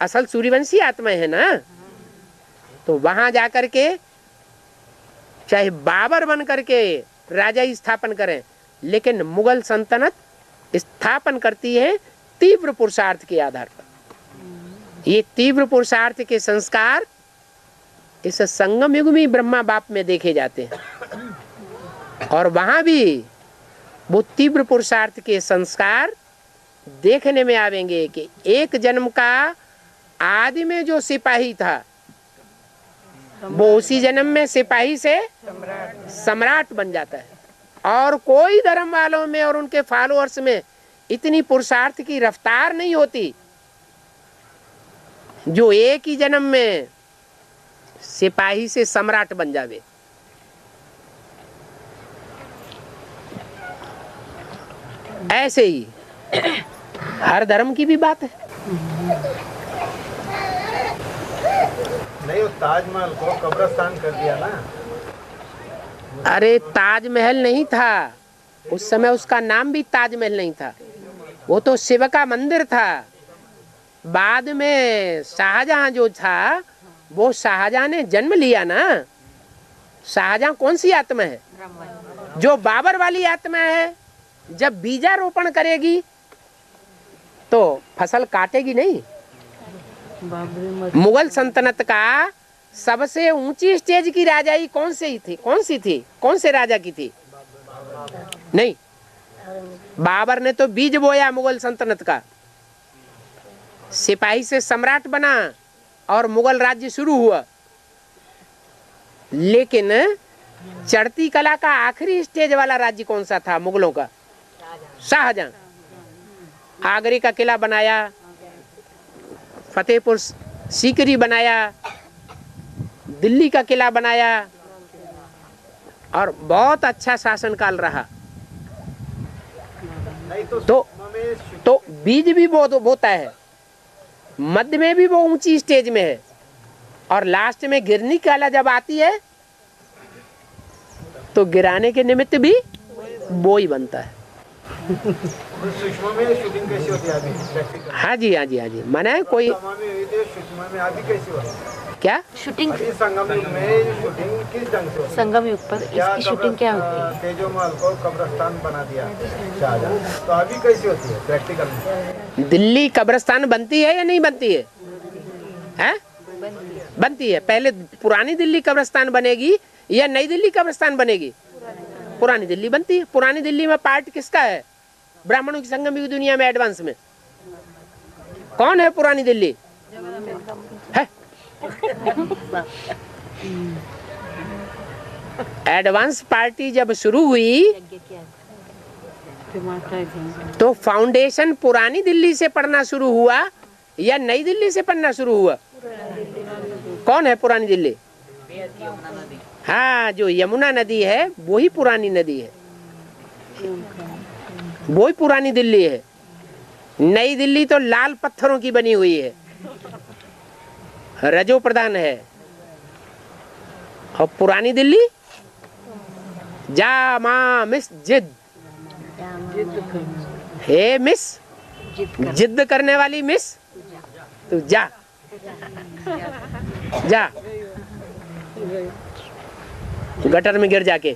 असल सूर्यवंशी आत्मा है ना। तो वहां जाकर के चाहे बाबर बन करके राजाई स्थापन करें, लेकिन मुगल सल्तनत स्थापन करती है तीव्र पुरुषार्थ के आधार पर। ये तीव्र पुरुषार्थ के संस्कार इस संगम युग में ब्रह्मा बाप में देखे जाते हैं। और वहां भी वो तीव्र पुरुषार्थ के संस्कार देखने में आवेंगे कि एक जन्म का आदि में जो सिपाही था वो उसी जन्म में सिपाही से सम्राट बन जाता है। और कोई धर्म वालों में और उनके फॉलोअर्स में इतनी पुरुषार्थ की रफ्तार नहीं होती जो एक ही जन्म में सिपाही से सम्राट बन जावे। ऐसे ही हर धर्म की भी बात है। नहीं, वो ताजमहल को कब्रिस्तान कर दिया ना। अरे ताजमहल नहीं था उस समय, उसका नाम भी ताजमहल नहीं था, वो तो शिव का मंदिर था। बाद में शाहजहां जो था वो शाहजहां ने जन्म लिया ना। शाहजहां कौन सी आत्मा है? जो बाबर वाली आत्मा है। जब बीजारोपण करेगी तो फसल काटेगी नहीं। मुगल सल्तनत का सबसे ऊंची स्टेज की राजाई कौन सी थी? कौन से राजा की थी? नहीं, बाबर ने तो बीज बोया मुगल सल्तनत का, सिपाही से सम्राट बना और मुगल राज्य शुरू हुआ। लेकिन चढ़ती कला का आखिरी स्टेज वाला राज्य कौन सा था मुगलों का? शाहजहां। आगरे का किला बनाया, फतेहपुर सीकरी बनाया, दिल्ली का किला बनाया और बहुत अच्छा शासनकाल रहा। तो बीज भी बहुत बोता है, मध्य में भी वो ऊंची स्टेज में है और लास्ट में गिरनी काला जब आती है तो गिराने के निमित्त भी वो ही बनता है। सुषमा में शूटिंग कैसी होती है अभी? हाँ जी, माने कोई सुषमा में अभी कैसी हो? क्या शूटिंग अभी संगम युग में शूटिंग किस ढंग से होती है? संगम युग पर इसकी शूटिंग क्या होती है? तेजोमहल को कब्रिस्तान बना दिया शाहजहां, तो अभी कैसी होती है प्रैक्टिकल में? दिल्ली कब्रिस्तान बनती है या नहीं बनती है? हैं? बनती है। पहले पुरानी दिल्ली कब्रिस्तान बनेगी या नई दिल्ली कब्रिस्तान बनेगी? पुरानी दिल्ली बनती है। पुरानी दिल्ली में पार्ट किसका है? ब्राह्मणों की संगम युग दुनिया में एडवांस में कौन है? पुरानी दिल्ली है। एडवांस पार्टी जब शुरू हुई तो फाउंडेशन पुरानी दिल्ली से पढ़ना शुरू हुआ या नई दिल्ली से पढ़ना शुरू हुआ? कौन है पुरानी दिल्ली? हाँ, जो यमुना नदी है वही पुरानी नदी है, वही पुरानी दिल्ली है। नई दिल्ली तो लाल पत्थरों की बनी हुई है, रजो प्रधान है। और पुरानी दिल्ली जा मां मिस जिद, हे मिस जिद करने वाली मिस, तू जा जा। गटर में गिर जाके,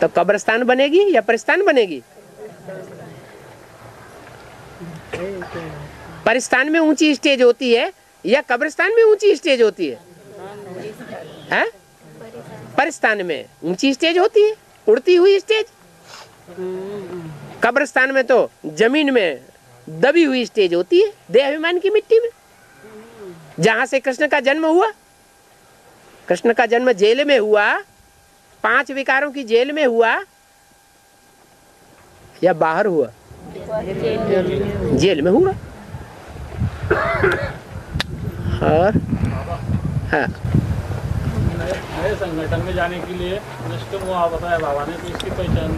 तो कब्रिस्तान बनेगी या परिस्तान बनेगी? परिस्तान में ऊंची स्टेज होती है या कब्रिस्तान में ऊंची स्टेज होती है? हैं? परिस्तान में ऊंची स्टेज होती है, उड़ती हुई स्टेज। कब्रिस्तान में तो जमीन में दबी हुई स्टेज होती है, देहाभिमान की मिट्टी में, जहां से कृष्ण का जन्म हुआ। कृष्ण का जन्म जेल में हुआ, 5 विकारों की जेल में हुआ या बाहर हुआ? जेल में हुआ। और हाँ, नए संगठन में जाने के लिए निष्ठुर वो बताया बाबा ने, तो इसकी पहचान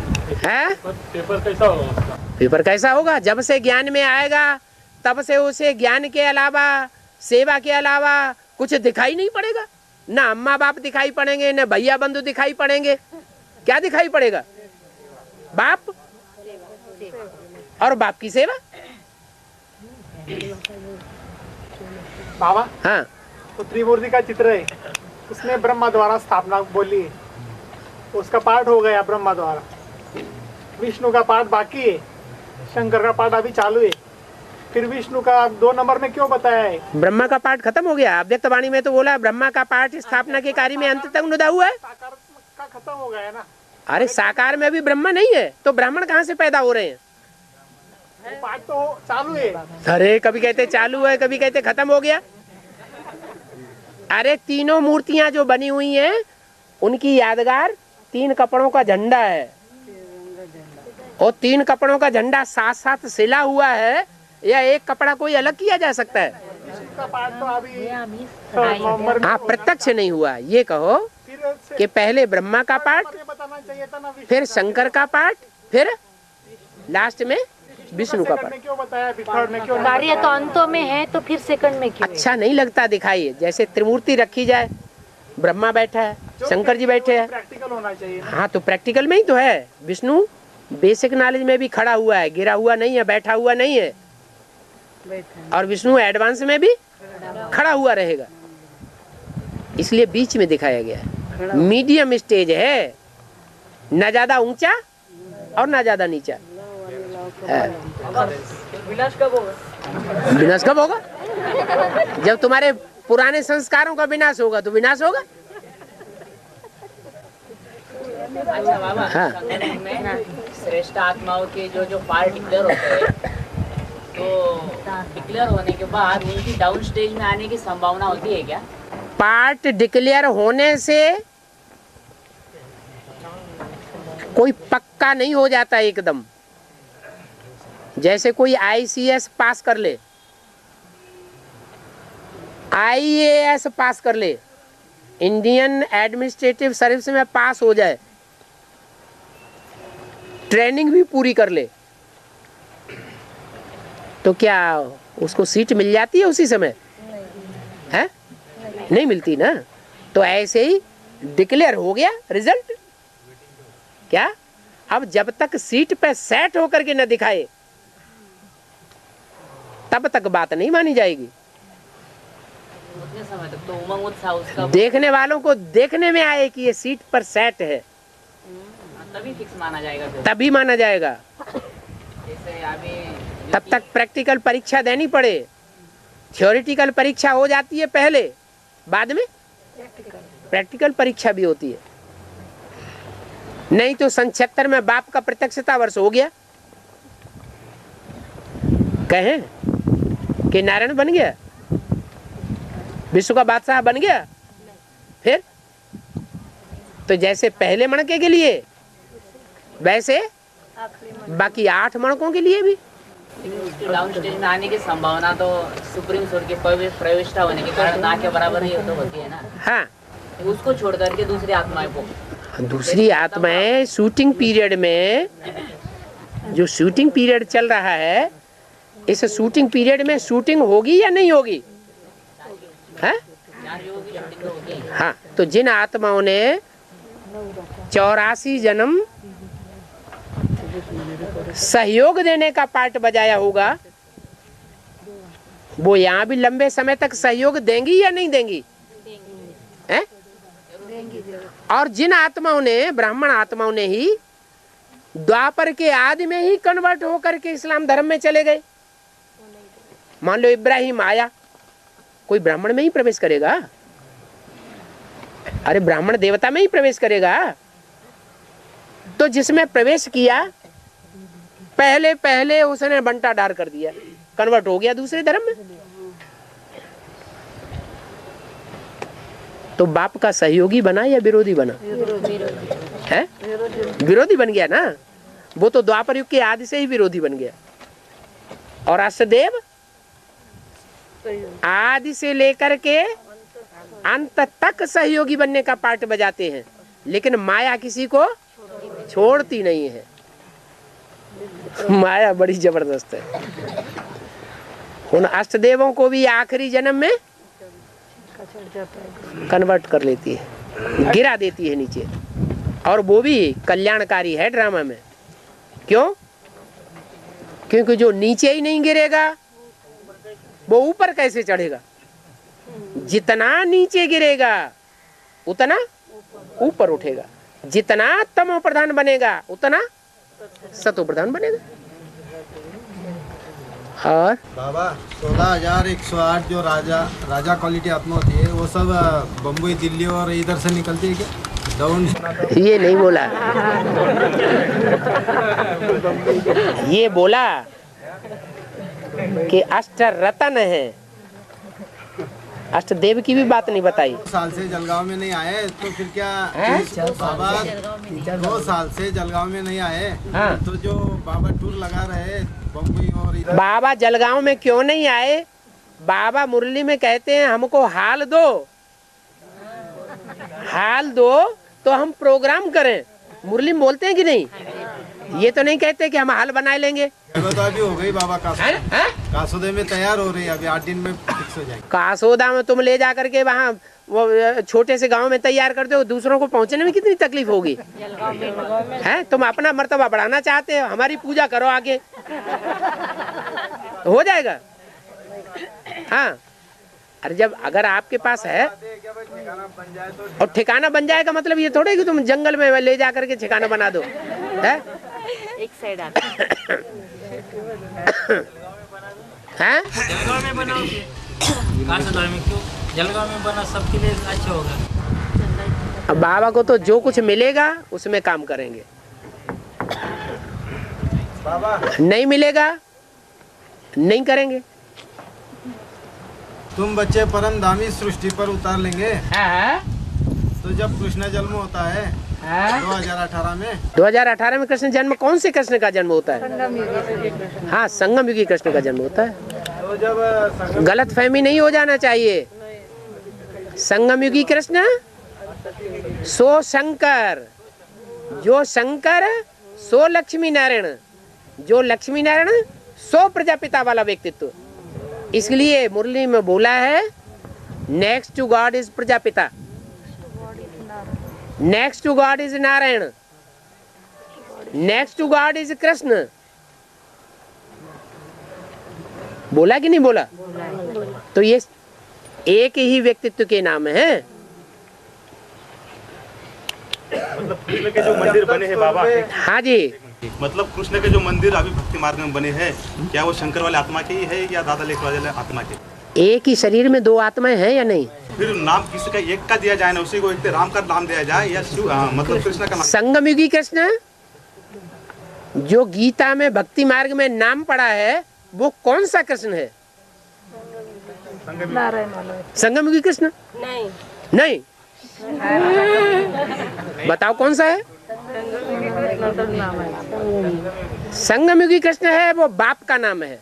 है? पेपर कैसा होगा उसका? पेपर कैसा होगा? जब से ज्ञान में आएगा तब से उसे ज्ञान के अलावा, सेवा के अलावा कुछ दिखाई नहीं पड़ेगा। ना अम्मा बाप दिखाई पड़ेंगे, ना भैया बंधु दिखाई पड़ेंगे। क्या दिखाई पड़ेगा? बाप और बाप की सेवा। बाबा, हाँ, तो त्रिमूर्ति का चित्र है, उसने ब्रह्मा द्वारा स्थापना बोली है, उसका पाठ हो गया ब्रह्मा द्वारा। विष्णु का पाठ बाकी है, शंकर का पाठ अभी चालू है। फिर विष्णु का 2 नंबर में क्यों बताया है? ब्रह्मा का पाठ खत्म हो गया। अव्यक्त वाणी में तो बोला ब्रह्मा का पाठ स्थापना के कार्य में अंत तक नुदा हुआ है। साकार का खत्म हो गया है ना। अरे साकार में भी ब्रह्मा नहीं है तो ब्राह्मण कहाँ से पैदा हो रहे हैं? वो पाठ तो चालू है। अरे कभी कहते चालू है, कभी कहते खत्म हो गया। अरे तीनों मूर्तियां जो बनी हुई हैं उनकी यादगार 3 कपड़ों का झंडा है, और 3 कपड़ों का झंडा साथ साथ सिला हुआ है, या एक कपड़ा कोई अलग किया जा सकता है? का पाठ तो अभी हाँ, प्रत्यक्ष नहीं हुआ। ये कहो कि पहले ब्रह्मा का पाठ, बताना चाहिए था ना। फिर शंकर का पाठ, फिर लास्ट में विष्णु का पाठ। क्यों बताया? बिखरने क्यों? कार्य तो अंतों में है तो फिर सेकंड में क्यों? अच्छा नहीं लगता दिखाई? जैसे त्रिमूर्ति रखी जाए, ब्रह्मा बैठा है, शंकर जी बैठे हैं। प्रैक्टिकल होना चाहिए। हाँ, तो प्रैक्टिकल में ही तो है। विष्णु बेसिक नॉलेज में भी खड़ा हुआ है, गिरा हुआ नहीं है, बैठा हुआ नहीं है। और विष्णु एडवांस में भी खड़ा हुआ रहेगा, इसलिए बीच में दिखाया गया है। मीडियम स्टेज है, ना ज्यादा ऊंचा और ना ज्यादा नीचा। विनाश कब होगा? विनाश कब होगा? जब तुम्हारे पुराने संस्कारों का विनाश होगा तो विनाश होगा। अच्छा बाबा, हाँ। संगठन में श्रेष्ठ आत्माओं के जो पार्ट डिक्लेयर होते हैं, तो डिक्लेयर होने के बाद उनकी डाउन स्टेज में आने की संभावना होती है क्या? पार्ट डिक्लेयर होने से कोई पक्का नहीं हो जाता एकदम। जैसे कोई ICS पास कर ले, IAS पास कर ले, इंडियन एडमिनिस्ट्रेटिव सर्विस में पास हो जाए, ट्रेनिंग भी पूरी कर ले, तो क्या उसको सीट मिल जाती है उसी समय? है? नहीं मिलती ना। तो ऐसे ही डिक्लेयर हो गया रिजल्ट। क्या अब जब तक सीट पे सेट होकर के न दिखाए तब तक बात नहीं मानी जाएगी। उतने समय तक तो उमंग उत्साह उसका देखने वालों को देखने में आए कि ये सीट पर सेट है, तभी फिक्स माना जाएगा। फिर तभी माना जाएगा। जैसे अभी तब तक प्रैक्टिकल परीक्षा देनी पड़े। थ्योरेटिकल परीक्षा हो जाती है पहले, बाद में प्रैक्टिकल परीक्षा भी होती है। नहीं तो सन 76 में बाप का प्रत्यक्षता वर्ष हो गया, कहें कि नारायण बन गया, विश्व का बादशाह बन गया। फिर तो जैसे पहले मणके के लिए वैसे बाकी 8 मणकों के लिए भी। उसकी डाउन स्टेज में आने की संभावना तो सुप्रीम कोर्ट के प्रविष्टा होने के कारण ना के बराबर ही तो होती है ना। हाँ, उसको छोड़ करके दूसरी आत्माएं को, दूसरी आत्माएं शूटिंग पीरियड में, जो शूटिंग पीरियड चल रहा है, इस शूटिंग पीरियड में शूटिंग होगी या नहीं होगी? है? हाँ, तो जिन आत्माओं ने 84 जन्म सहयोग देने का पार्ट बजाया होगा, वो यहाँ भी लंबे समय तक सहयोग देंगी या नहीं देंगी? हैं? और जिन आत्माओं ने, ब्राह्मण आत्माओं ने ही द्वापर के आदि में ही कन्वर्ट होकर के इस्लाम धर्म में चले गए। मान लो इब्राहिम आया, कोई ब्राह्मण में ही प्रवेश करेगा? अरे ब्राह्मण देवता में ही प्रवेश करेगा। तो जिसमें प्रवेश किया पहले पहले उसने बंटा डार कर दिया, कन्वर्ट हो गया दूसरे धर्म में। तो बाप का सहयोगी बना या विरोधी बना? है विरोधी बन गया ना। वो तो द्वापर युग के आदि से ही विरोधी बन गया। और अष्टदेव आदि से लेकर के अंत तक सहयोगी बनने का पार्ट बजाते हैं, लेकिन माया किसी को छोड़ती नहीं है। माया बड़ी जबरदस्त है। उन अष्टदेवों को भी आखिरी जन्म में कन्वर्ट कर लेती है, गिरा देती है नीचे। और वो भी कल्याणकारी है ड्रामा में। क्यों? क्योंकि जो नीचे ही नहीं गिरेगा वो ऊपर कैसे चढ़ेगा? जितना नीचे गिरेगा उतना ऊपर उठेगा, जितना तमो प्रधान बनेगा उतना सतो प्रधान बनेगा। और बाबा 16,108 जो राजा क्वालिटी आत्मा होती है वो सब बम्बई, दिल्ली और इधर से निकलती है क्या? डाउन ये नहीं बोला, ये बोला कि अष्ट रतन है। अष्टदेव की भी बात नहीं बताई। 2 साल से जलगांव में नहीं आए तो फिर क्या? बाबा 2 साल से जलगांव में नहीं आए। हाँ। तो जो बाबा टूर लगा रहे बम्बई और इधर। बाबा जलगांव में क्यों नहीं आए? बाबा मुरली में कहते हैं हमको हाल दो, हाल दो तो हम प्रोग्राम करें। मुरली में बोलते हैं कि नहीं? ये तो नहीं कहते कि हम हाल बना लेंगे। तो अभी हो गई बाबा कासोदे में तैयार हो रही है, अभी 8 दिन में फिक्स हो जाएगी। कासोदा में तुम ले जा करके वहाँ वो छोटे से गांव में तैयार करते हो, दूसरों को पहुँचने में कितनी तकलीफ होगी? है तुम अपना मर्तबा बढ़ाना चाहते हो, हमारी पूजा करो आगे, हो जाएगा। हाँ, अरे जब अगर आपके पास है और ठिकाना बन जाएगा, मतलब ये थोड़े कि तुम जंगल में ले जा करके ठिकाना बना दो। है एक साइड हैं? जलगांव में बनाओगे? जलगांव में बना सबके लिए अच्छा होगा। अब बाबा को तो जो कुछ मिलेगा उसमें काम करेंगे, बाबा नहीं मिलेगा नहीं करेंगे। तुम बच्चे परम धामी सृष्टि पर उतार लेंगे। तो जब कृष्ण जन्म होता है 2018 में 2018 में कृष्ण जन्म, कौन से कृष्ण का जन्म होता है? हाँ, संगम युगी कृष्ण का जन्म होता है। तो जब गलत फहमी नहीं हो जाना चाहिए। संगम युगी कृष्ण सो शंकर, जो शंकर सो लक्ष्मी नारायण, जो लक्ष्मी नारायण सो प्रजापिता वाला व्यक्तित्व। इसलिए मुरली में बोला है next to God is Prajapita, next to God is Narayan, next to God is Krishna. बोला कि नहीं बोला? तो ये एक ही व्यक्तित्व के नाम है। मतलब कृष्ण के जो मंदिर बने हैं बाबा, हाँ जी, मतलब कृष्ण के जो मंदिर अभी भक्ति मार्ग में बने हैं, क्या वो शंकर वाले आत्मा के ही है या दादा लेख वाले आत्मा के? एक ही शरीर में 2 आत्माएं हैं या नहीं? फिर नाम किसी का एक का दिया जाए ना, उसी को एक राम का नाम दिया जाए या शिव, मतलब कृष्ण का नाम? संगम युगी कृष्ण जो गीता में भक्ति मार्ग में नाम पड़ा है वो कौन सा कृष्ण है? संगम युगी कृष्ण नहीं, नहीं। बताओ कौन सा है? संगम युगी कृष्ण है, वो बाप का नाम है।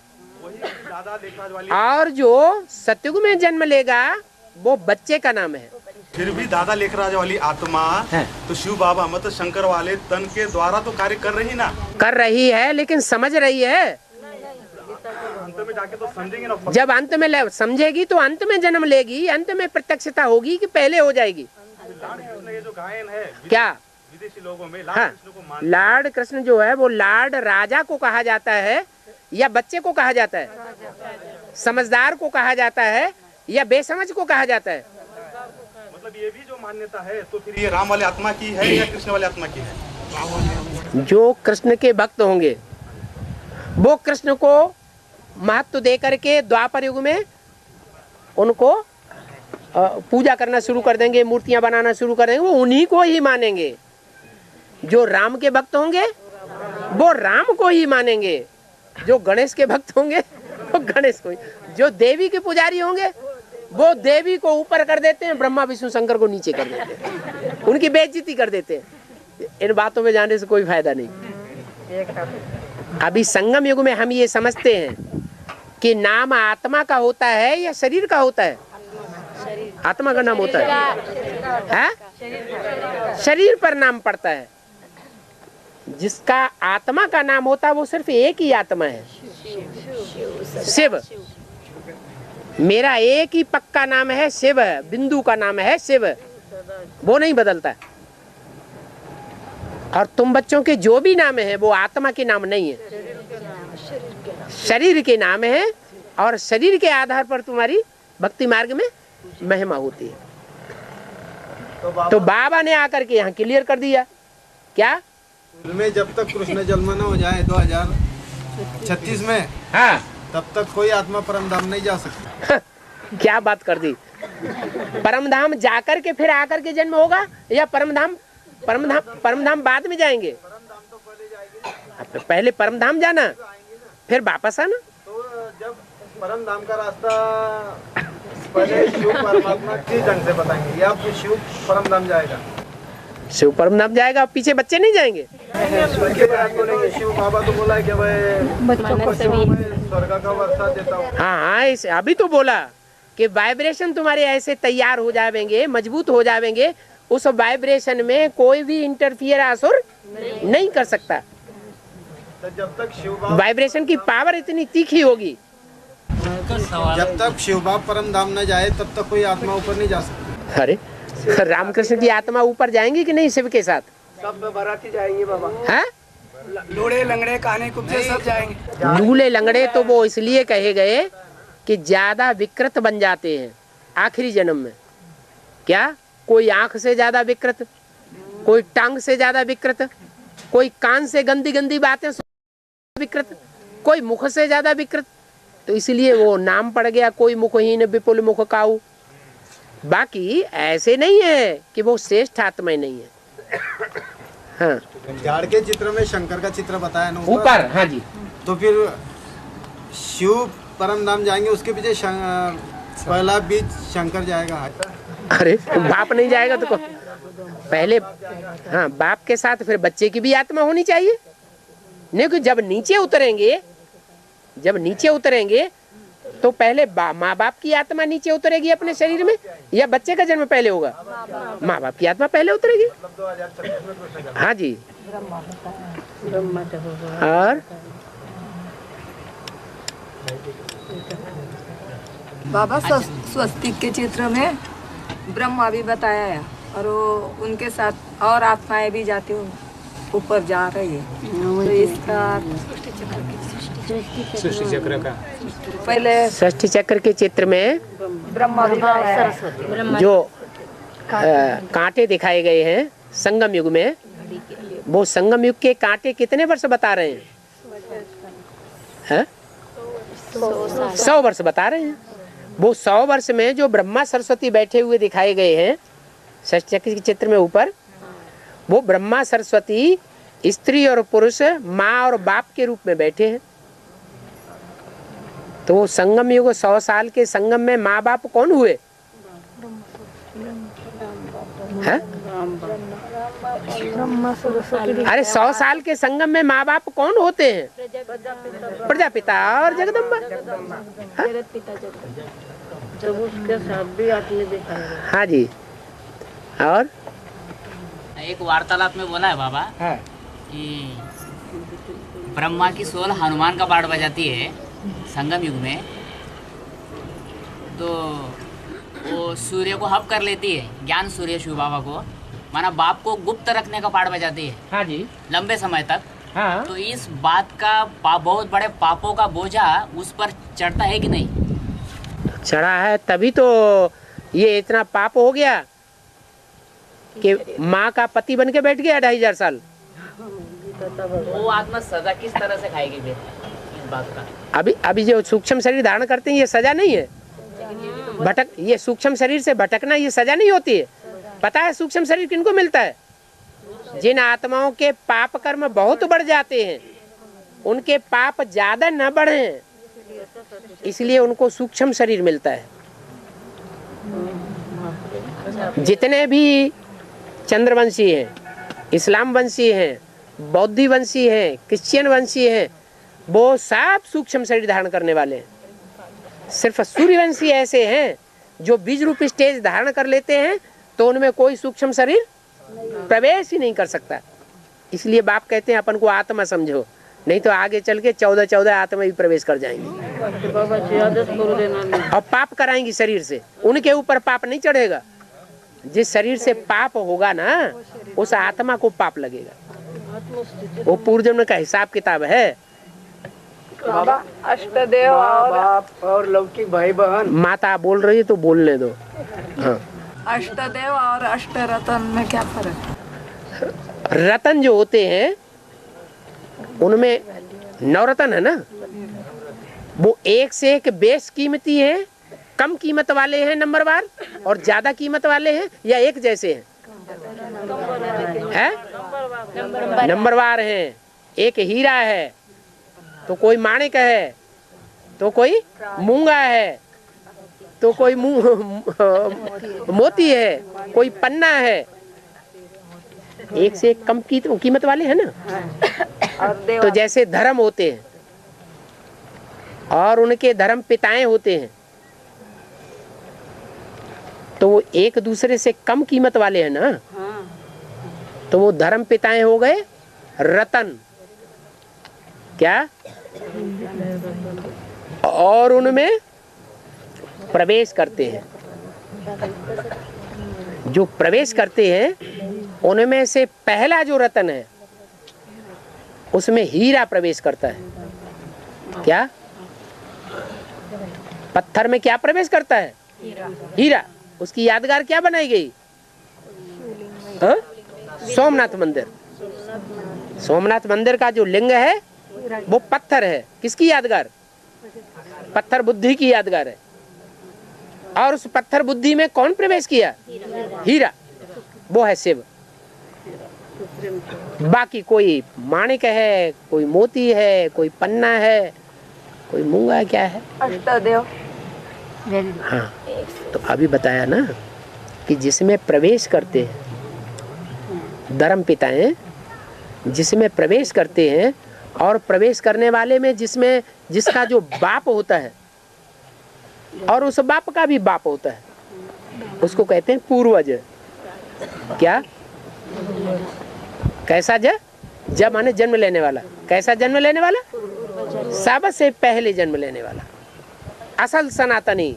और जो सतयुग में जन्म लेगा वो बच्चे का नाम है। फिर भी दादा लेखराज वाली आत्मा तो शिव बाबा मतलब शंकर वाले तन के द्वारा तो कार्य कर रही ना, कर रही है, लेकिन समझ रही है। अंत में जाके तो समझेंगे ना। जब अंत में समझेगी तो अंत में जन्म लेगी, अंत में प्रत्यक्षता होगी कि पहले हो जाएगी। ये जो गायन है क्या विदेशी लोगों में हाँ, लार्ड कृष्ण जो है वो लार्ड राजा को कहा जाता है या बच्चे को कहा जाता है? समझदार को कहा जाता है या बेसमझ को कहा जाता है? मतलब ये भी जो मान्यता है तो फिर ये राम वाले आत्मा की है या कृष्ण वाले आत्मा की है? जो कृष्ण के भक्त होंगे वो कृष्ण को महत्व दे करके द्वापर युग में उनको पूजा करना शुरू कर देंगे, मूर्तियां बनाना शुरू कर देंगे, वो उन्हीं को ही मानेंगे। जो राम के भक्त होंगे वो राम को ही मानेंगे, जो गणेश के भक्त होंगे वो गणेश को ही, जो देवी के पुजारी होंगे वो देवी को ऊपर कर देते हैं, ब्रह्मा विष्णु शंकर को नीचे कर देते हैं, उनकी बेइज्जती कर देते हैं। इन बातों में जाने से कोई फायदा नहीं। अभी संगम युग में हम ये समझते हैं कि नाम आत्मा का होता है या शरीर का होता है? आत्मा का नाम होता है? शरीर पर नाम पड़ता है। जिसका आत्मा का नाम होता है वो सिर्फ एक ही आत्मा है, शिव। मेरा एक ही पक्का नाम है शिव, बिंदु का नाम है शिव, वो नहीं बदलता। और तुम बच्चों के जो भी नाम है वो आत्मा के नाम नहीं है, शरीर के नाम है, और शरीर के आधार पर तुम्हारी भक्ति मार्ग में महिमा होती है। तो बाबा ने आकर के यहाँ क्लियर कर दिया क्या? में जब तक कृष्ण जन्म न हो जाए 2036 में, हाँ, तब तक कोई आत्मा परम धाम नहीं जा सकती। क्या बात कर दी। परम धाम जाकर के फिर आकर के जन्म होगा या परम धाम बाद में जाएंगे? पहले परम धाम जाना फिर वापस आना। तो जब परम धाम का रास्ता पहले शिव परमात्मा किस ढंग से बताएंगे, या फिर शिव परम धाम जाएगा? शिव परम धाम जाएगा, पीछे बच्चे नहीं जाएंगे? शिव बाबा तो बोला है कि भाई बच्चों को स्वर्ग का वर्षा देता हूँ। हाँ, अभी तो बोला कि वाइब्रेशन तुम्हारे ऐसे तैयार हो जाएंगे, मजबूत हो जाएंगे, उस वाइब्रेशन में कोई भी इंटरफियर असुर नहीं कर सकता। तो जब तक शिव वाइब्रेशन की पावर इतनी तीखी होगी, जब तक शिव बाप परम धाम न जाए तब तक कोई आत्मा ऊपर नहीं जा सकती। अरे रामकृष्ण की आत्मा ऊपर जाएंगी कि नहीं शिव के साथ? सब बाराती जाएंगे बाबा। हैं? लूड़े लंगड़े काने कुत्ते सब जाएंगे। लूले लंगड़े तो वो इसलिए कहे गए कि ज्यादा विकृत बन जाते हैं आखिरी जन्म में। क्या? कोई आंख से ज्यादा विकृत, कोई टांग से ज्यादा विकृत, कोई कान से गंदी गंदी बातें विकृत, कोई मुख से ज्यादा विकृत। तो इसलिए वो नाम पड़ गया कोई मुखहीन विपुल मुख काऊ। बाकी ऐसे नहीं है कि वो श्रेष्ठ आत्मा नहीं है। हाँ, झाड़ के चित्र में शंकर का चित्र बताया ना ऊपर। हाँ जी। तो फिर शिव परम धाम जाएंगे, उसके पीछे पहला बीज शंकर जाएगा। अरे बाप नहीं जाएगा तो पहले, हाँ, बाप के साथ फिर बच्चे की भी आत्मा होनी चाहिए। नहीं कि जब नीचे उतरेंगे तो पहले माँ बाप की आत्मा नीचे उतरेगी अपने शरीर में, या बच्चे का जन्म पहले होगा? माँ बाप की आत्मा पहले उतरेगी। हाँ जी। और बाबा स्वस्तिक के चित्र में ब्रह्मा भी बताया है, और वो उनके साथ और आत्माएं भी जाती हो ऊपर जा रही है। तो इसका सृष्टि चक्र का पहले षष्ठी चक्र के चित्र में ब्रह्मा भी बताया जो कांटे दिखाए गए हैं संगम युग में, वो संगम युग के कांटे कितने वर्ष बता रहे हैं? 100 वर्ष बता रहे हैं। वो 100 वर्ष में जो ब्रह्मा सरस्वती बैठे हुए दिखाए गए हैं षष्ठी चक्र के चित्र में ऊपर, वो ब्रह्मा सरस्वती स्त्री और पुरुष, माँ और बाप के रूप में बैठे हैं। तो संगम युग 100 साल के संगम में माँ बाप कौन हुए? है? अरे 100 साल के संगम में माँ बाप कौन होते हैं? प्रजापिता और जगदम्बा। जब उसके साथ भी आपने देखा है। हाँ जी। और एक वार्तालाप में बोला है बाबा कि ब्रह्मा की 16 हनुमान का पाठ बजाती है संगम युग में, तो वो सूर्य को हप कर लेती है, ज्ञान सूर्य शिव बाबा को, माना बाप को गुप्त रखने का पाठ बजाती है। हाँ जी। लंबे समय तक। हाँ। तो इस बात का बहुत बड़े पापों का बोझा उस पर चढ़ता है कि नहीं? चढ़ा है, तभी तो ये इतना पाप हो गया कि माँ का पति बन के बैठ गया 2500 साल। वो आत्मा सजा किस तरह से खाएगी फिर इस बात का? अभी जो सूक्ष्म शरीर धारण करते हैं ये सजा नहीं है। ये सूक्ष्म शरीर से भटकना ये सजा नहीं होती है। पता है सूक्ष्म शरीर किनको मिलता है? जिन आत्माओं के पाप कर्म बहुत बढ़ जाते हैं, उनके पाप ज्यादा न बढ़े, इसलिए उनको सूक्ष्म शरीर मिलता है। जितने भी चंद्रवंशी हैं, इस्लाम वंशी हैं, बौद्धी वंशी हैं, क्रिश्चियन वंशी हैं, वो सब सूक्ष्म शरीर धारण करने वाले हैं। सिर्फ सूर्यवंशी ऐसे हैं जो बीज रूप स्टेज धारण कर लेते हैं, तो उनमें कोई सूक्ष्म शरीर प्रवेश ही नहीं कर सकता। इसलिए बाप कहते हैं अपन को आत्मा समझो, नहीं तो आगे चल के 14 आत्मा भी प्रवेश कर जाएंगी और पाप कराएंगी शरीर से। उनके ऊपर पाप नहीं चढ़ेगा। जिस शरीर से पाप होगा ना, उस आत्मा को पाप लगेगा। वो पूर्वजन्म का हिसाब किताब है। बाबा अष्टदेव और बाप और लौकिक भाई बहन। माता बोल रही है तो बोलने दो। हाँ। अष्टदेव और अष्टरत्न में क्या फर्क है? रतन जो होते हैं उनमें 9 रतन है ना, वो एक से एक बेस कीमती है। कम कीमत वाले हैं नंबरवार, और ज्यादा कीमत वाले हैं या एक जैसे हैं? नंबरवार हैं। एक हीरा है तो कोई माणिक है, तो कोई मूंगा है, तो कोई मोती है, कोई पन्ना है। एक से एक कम कीमत वाले हैं ना। तो जैसे धर्म होते हैं और उनके धर्म पिताएं होते हैं, तो वो एक दूसरे से कम कीमत वाले हैं ना। तो वो धर्म पिताएं हो गए रतन। क्या? और उनमें प्रवेश करते हैं। जो प्रवेश करते हैं उनमें से पहला जो रतन है उसमें हीरा प्रवेश करता है। क्या? पत्थर में क्या प्रवेश करता है? हीरा। उसकी यादगार क्या बनाई गई? सोमनाथ मंदिर। सोमनाथ मंदिर का जो लिंग है वो पत्थर है। किसकी यादगार? पत्थर बुद्धि की यादगार है। और उस पत्थर बुद्धि में कौन प्रवेश किया? हीरा। वो है शिव। बाकी कोई माणिक है, कोई मोती है, कोई पन्ना है, कोई मूंगा है। क्या है? अष्टदेव। हाँ, तो अभी बताया ना कि जिसमें प्रवेश करते हैं धर्म पिताएं, जिसमें प्रवेश करते हैं, और प्रवेश करने वाले में जिसका जो बाप होता है और उस बाप का भी बाप होता है, उसको कहते हैं पूर्वज। क्या? कैसा जब माने जन्म लेने वाला। कैसा जन्म लेने वाला? सबसे पहले जन्म लेने वाला, असल सनातनी।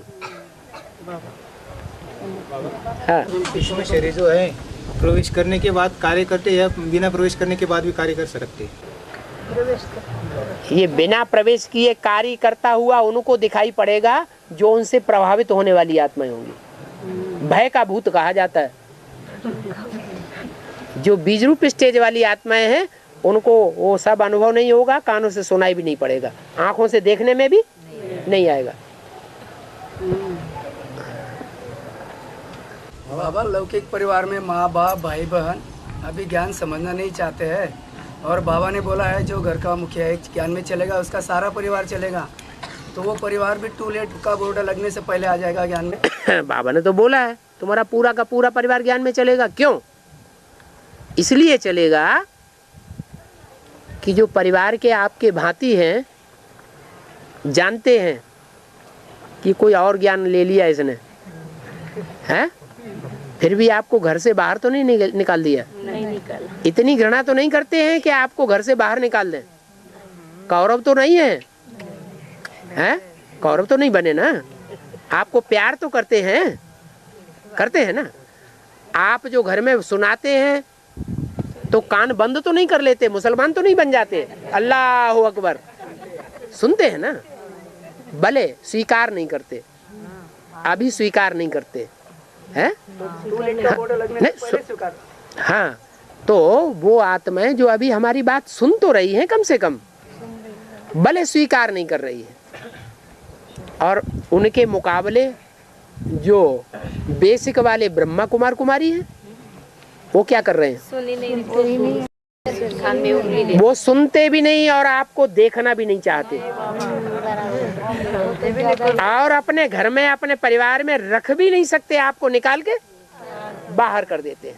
हाँ। सूक्ष्म शरीर जो है प्रवेश करने के बाद कार्य करते या बिना प्रवेश करने के बाद भी कार्य कर सकते हैं? ये बिना प्रवेश किए कार्य करता हुआ उनको दिखाई पड़ेगा जो उनसे प्रभावित होने वाली आत्माएं होंगी। भय का भूत कहा जाता है। जो बीज रूप स्टेज वाली आत्माएं हैं उनको वो सब अनुभव नहीं होगा, कानों से सुनाई भी नहीं पड़ेगा, आंखों से देखने में भी नहीं आएगा। बाबा लौकिक परिवार में माँ बाप भाई बहन अभी ज्ञान समझना नहीं चाहते हैं, और बाबा ने बोला है जो घर का मुखिया है ज्ञान में चलेगा उसका सारा परिवार चलेगा, तो वो परिवार भी टू लेट का बोर्ड लगने से पहले आ जाएगा ज्ञान में। बाबा ने तो बोला है तुम्हारा पूरा का पूरा परिवार ज्ञान में चलेगा। क्यों? इसलिए चलेगा कि जो परिवार के आपके भांति हैं जानते हैं कि कोई और ज्ञान ले लिया इसने, है? फिर भी आपको घर से बाहर तो नहीं निकाल दिया। नहीं निकाला। इतनी घृणा तो नहीं करते हैं कि आपको घर से बाहर निकाल दें। कौरव तो नहीं है, हैं? कौरव तो नहीं बने ना। आपको प्यार तो करते हैं ना। आप जो घर में सुनाते हैं तो कान बंद तो नहीं कर लेते, मुसलमान तो नहीं बन जाते। अल्लाह अकबर सुनते हैं ना, भले स्वीकार नहीं करते, अभी स्वीकार नहीं करते। हैं? 2 लीटर का बोर्ड लगने से पहले स्वीकार। हाँ, तो वो आत्माएं जो अभी हमारी बात सुन तो रही हैं, कम से कम भले स्वीकार नहीं कर रही है, और उनके मुकाबले जो बेसिक वाले ब्रह्मा कुमार कुमारी हैं, वो क्या कर रहे हैं? सुनी नहीं, कान में उंगली नहीं। वो सुनते भी नहीं और आपको देखना भी नहीं चाहते, और अपने घर में अपने परिवार में रख भी नहीं सकते, आपको निकाल के बाहर कर देते हैं।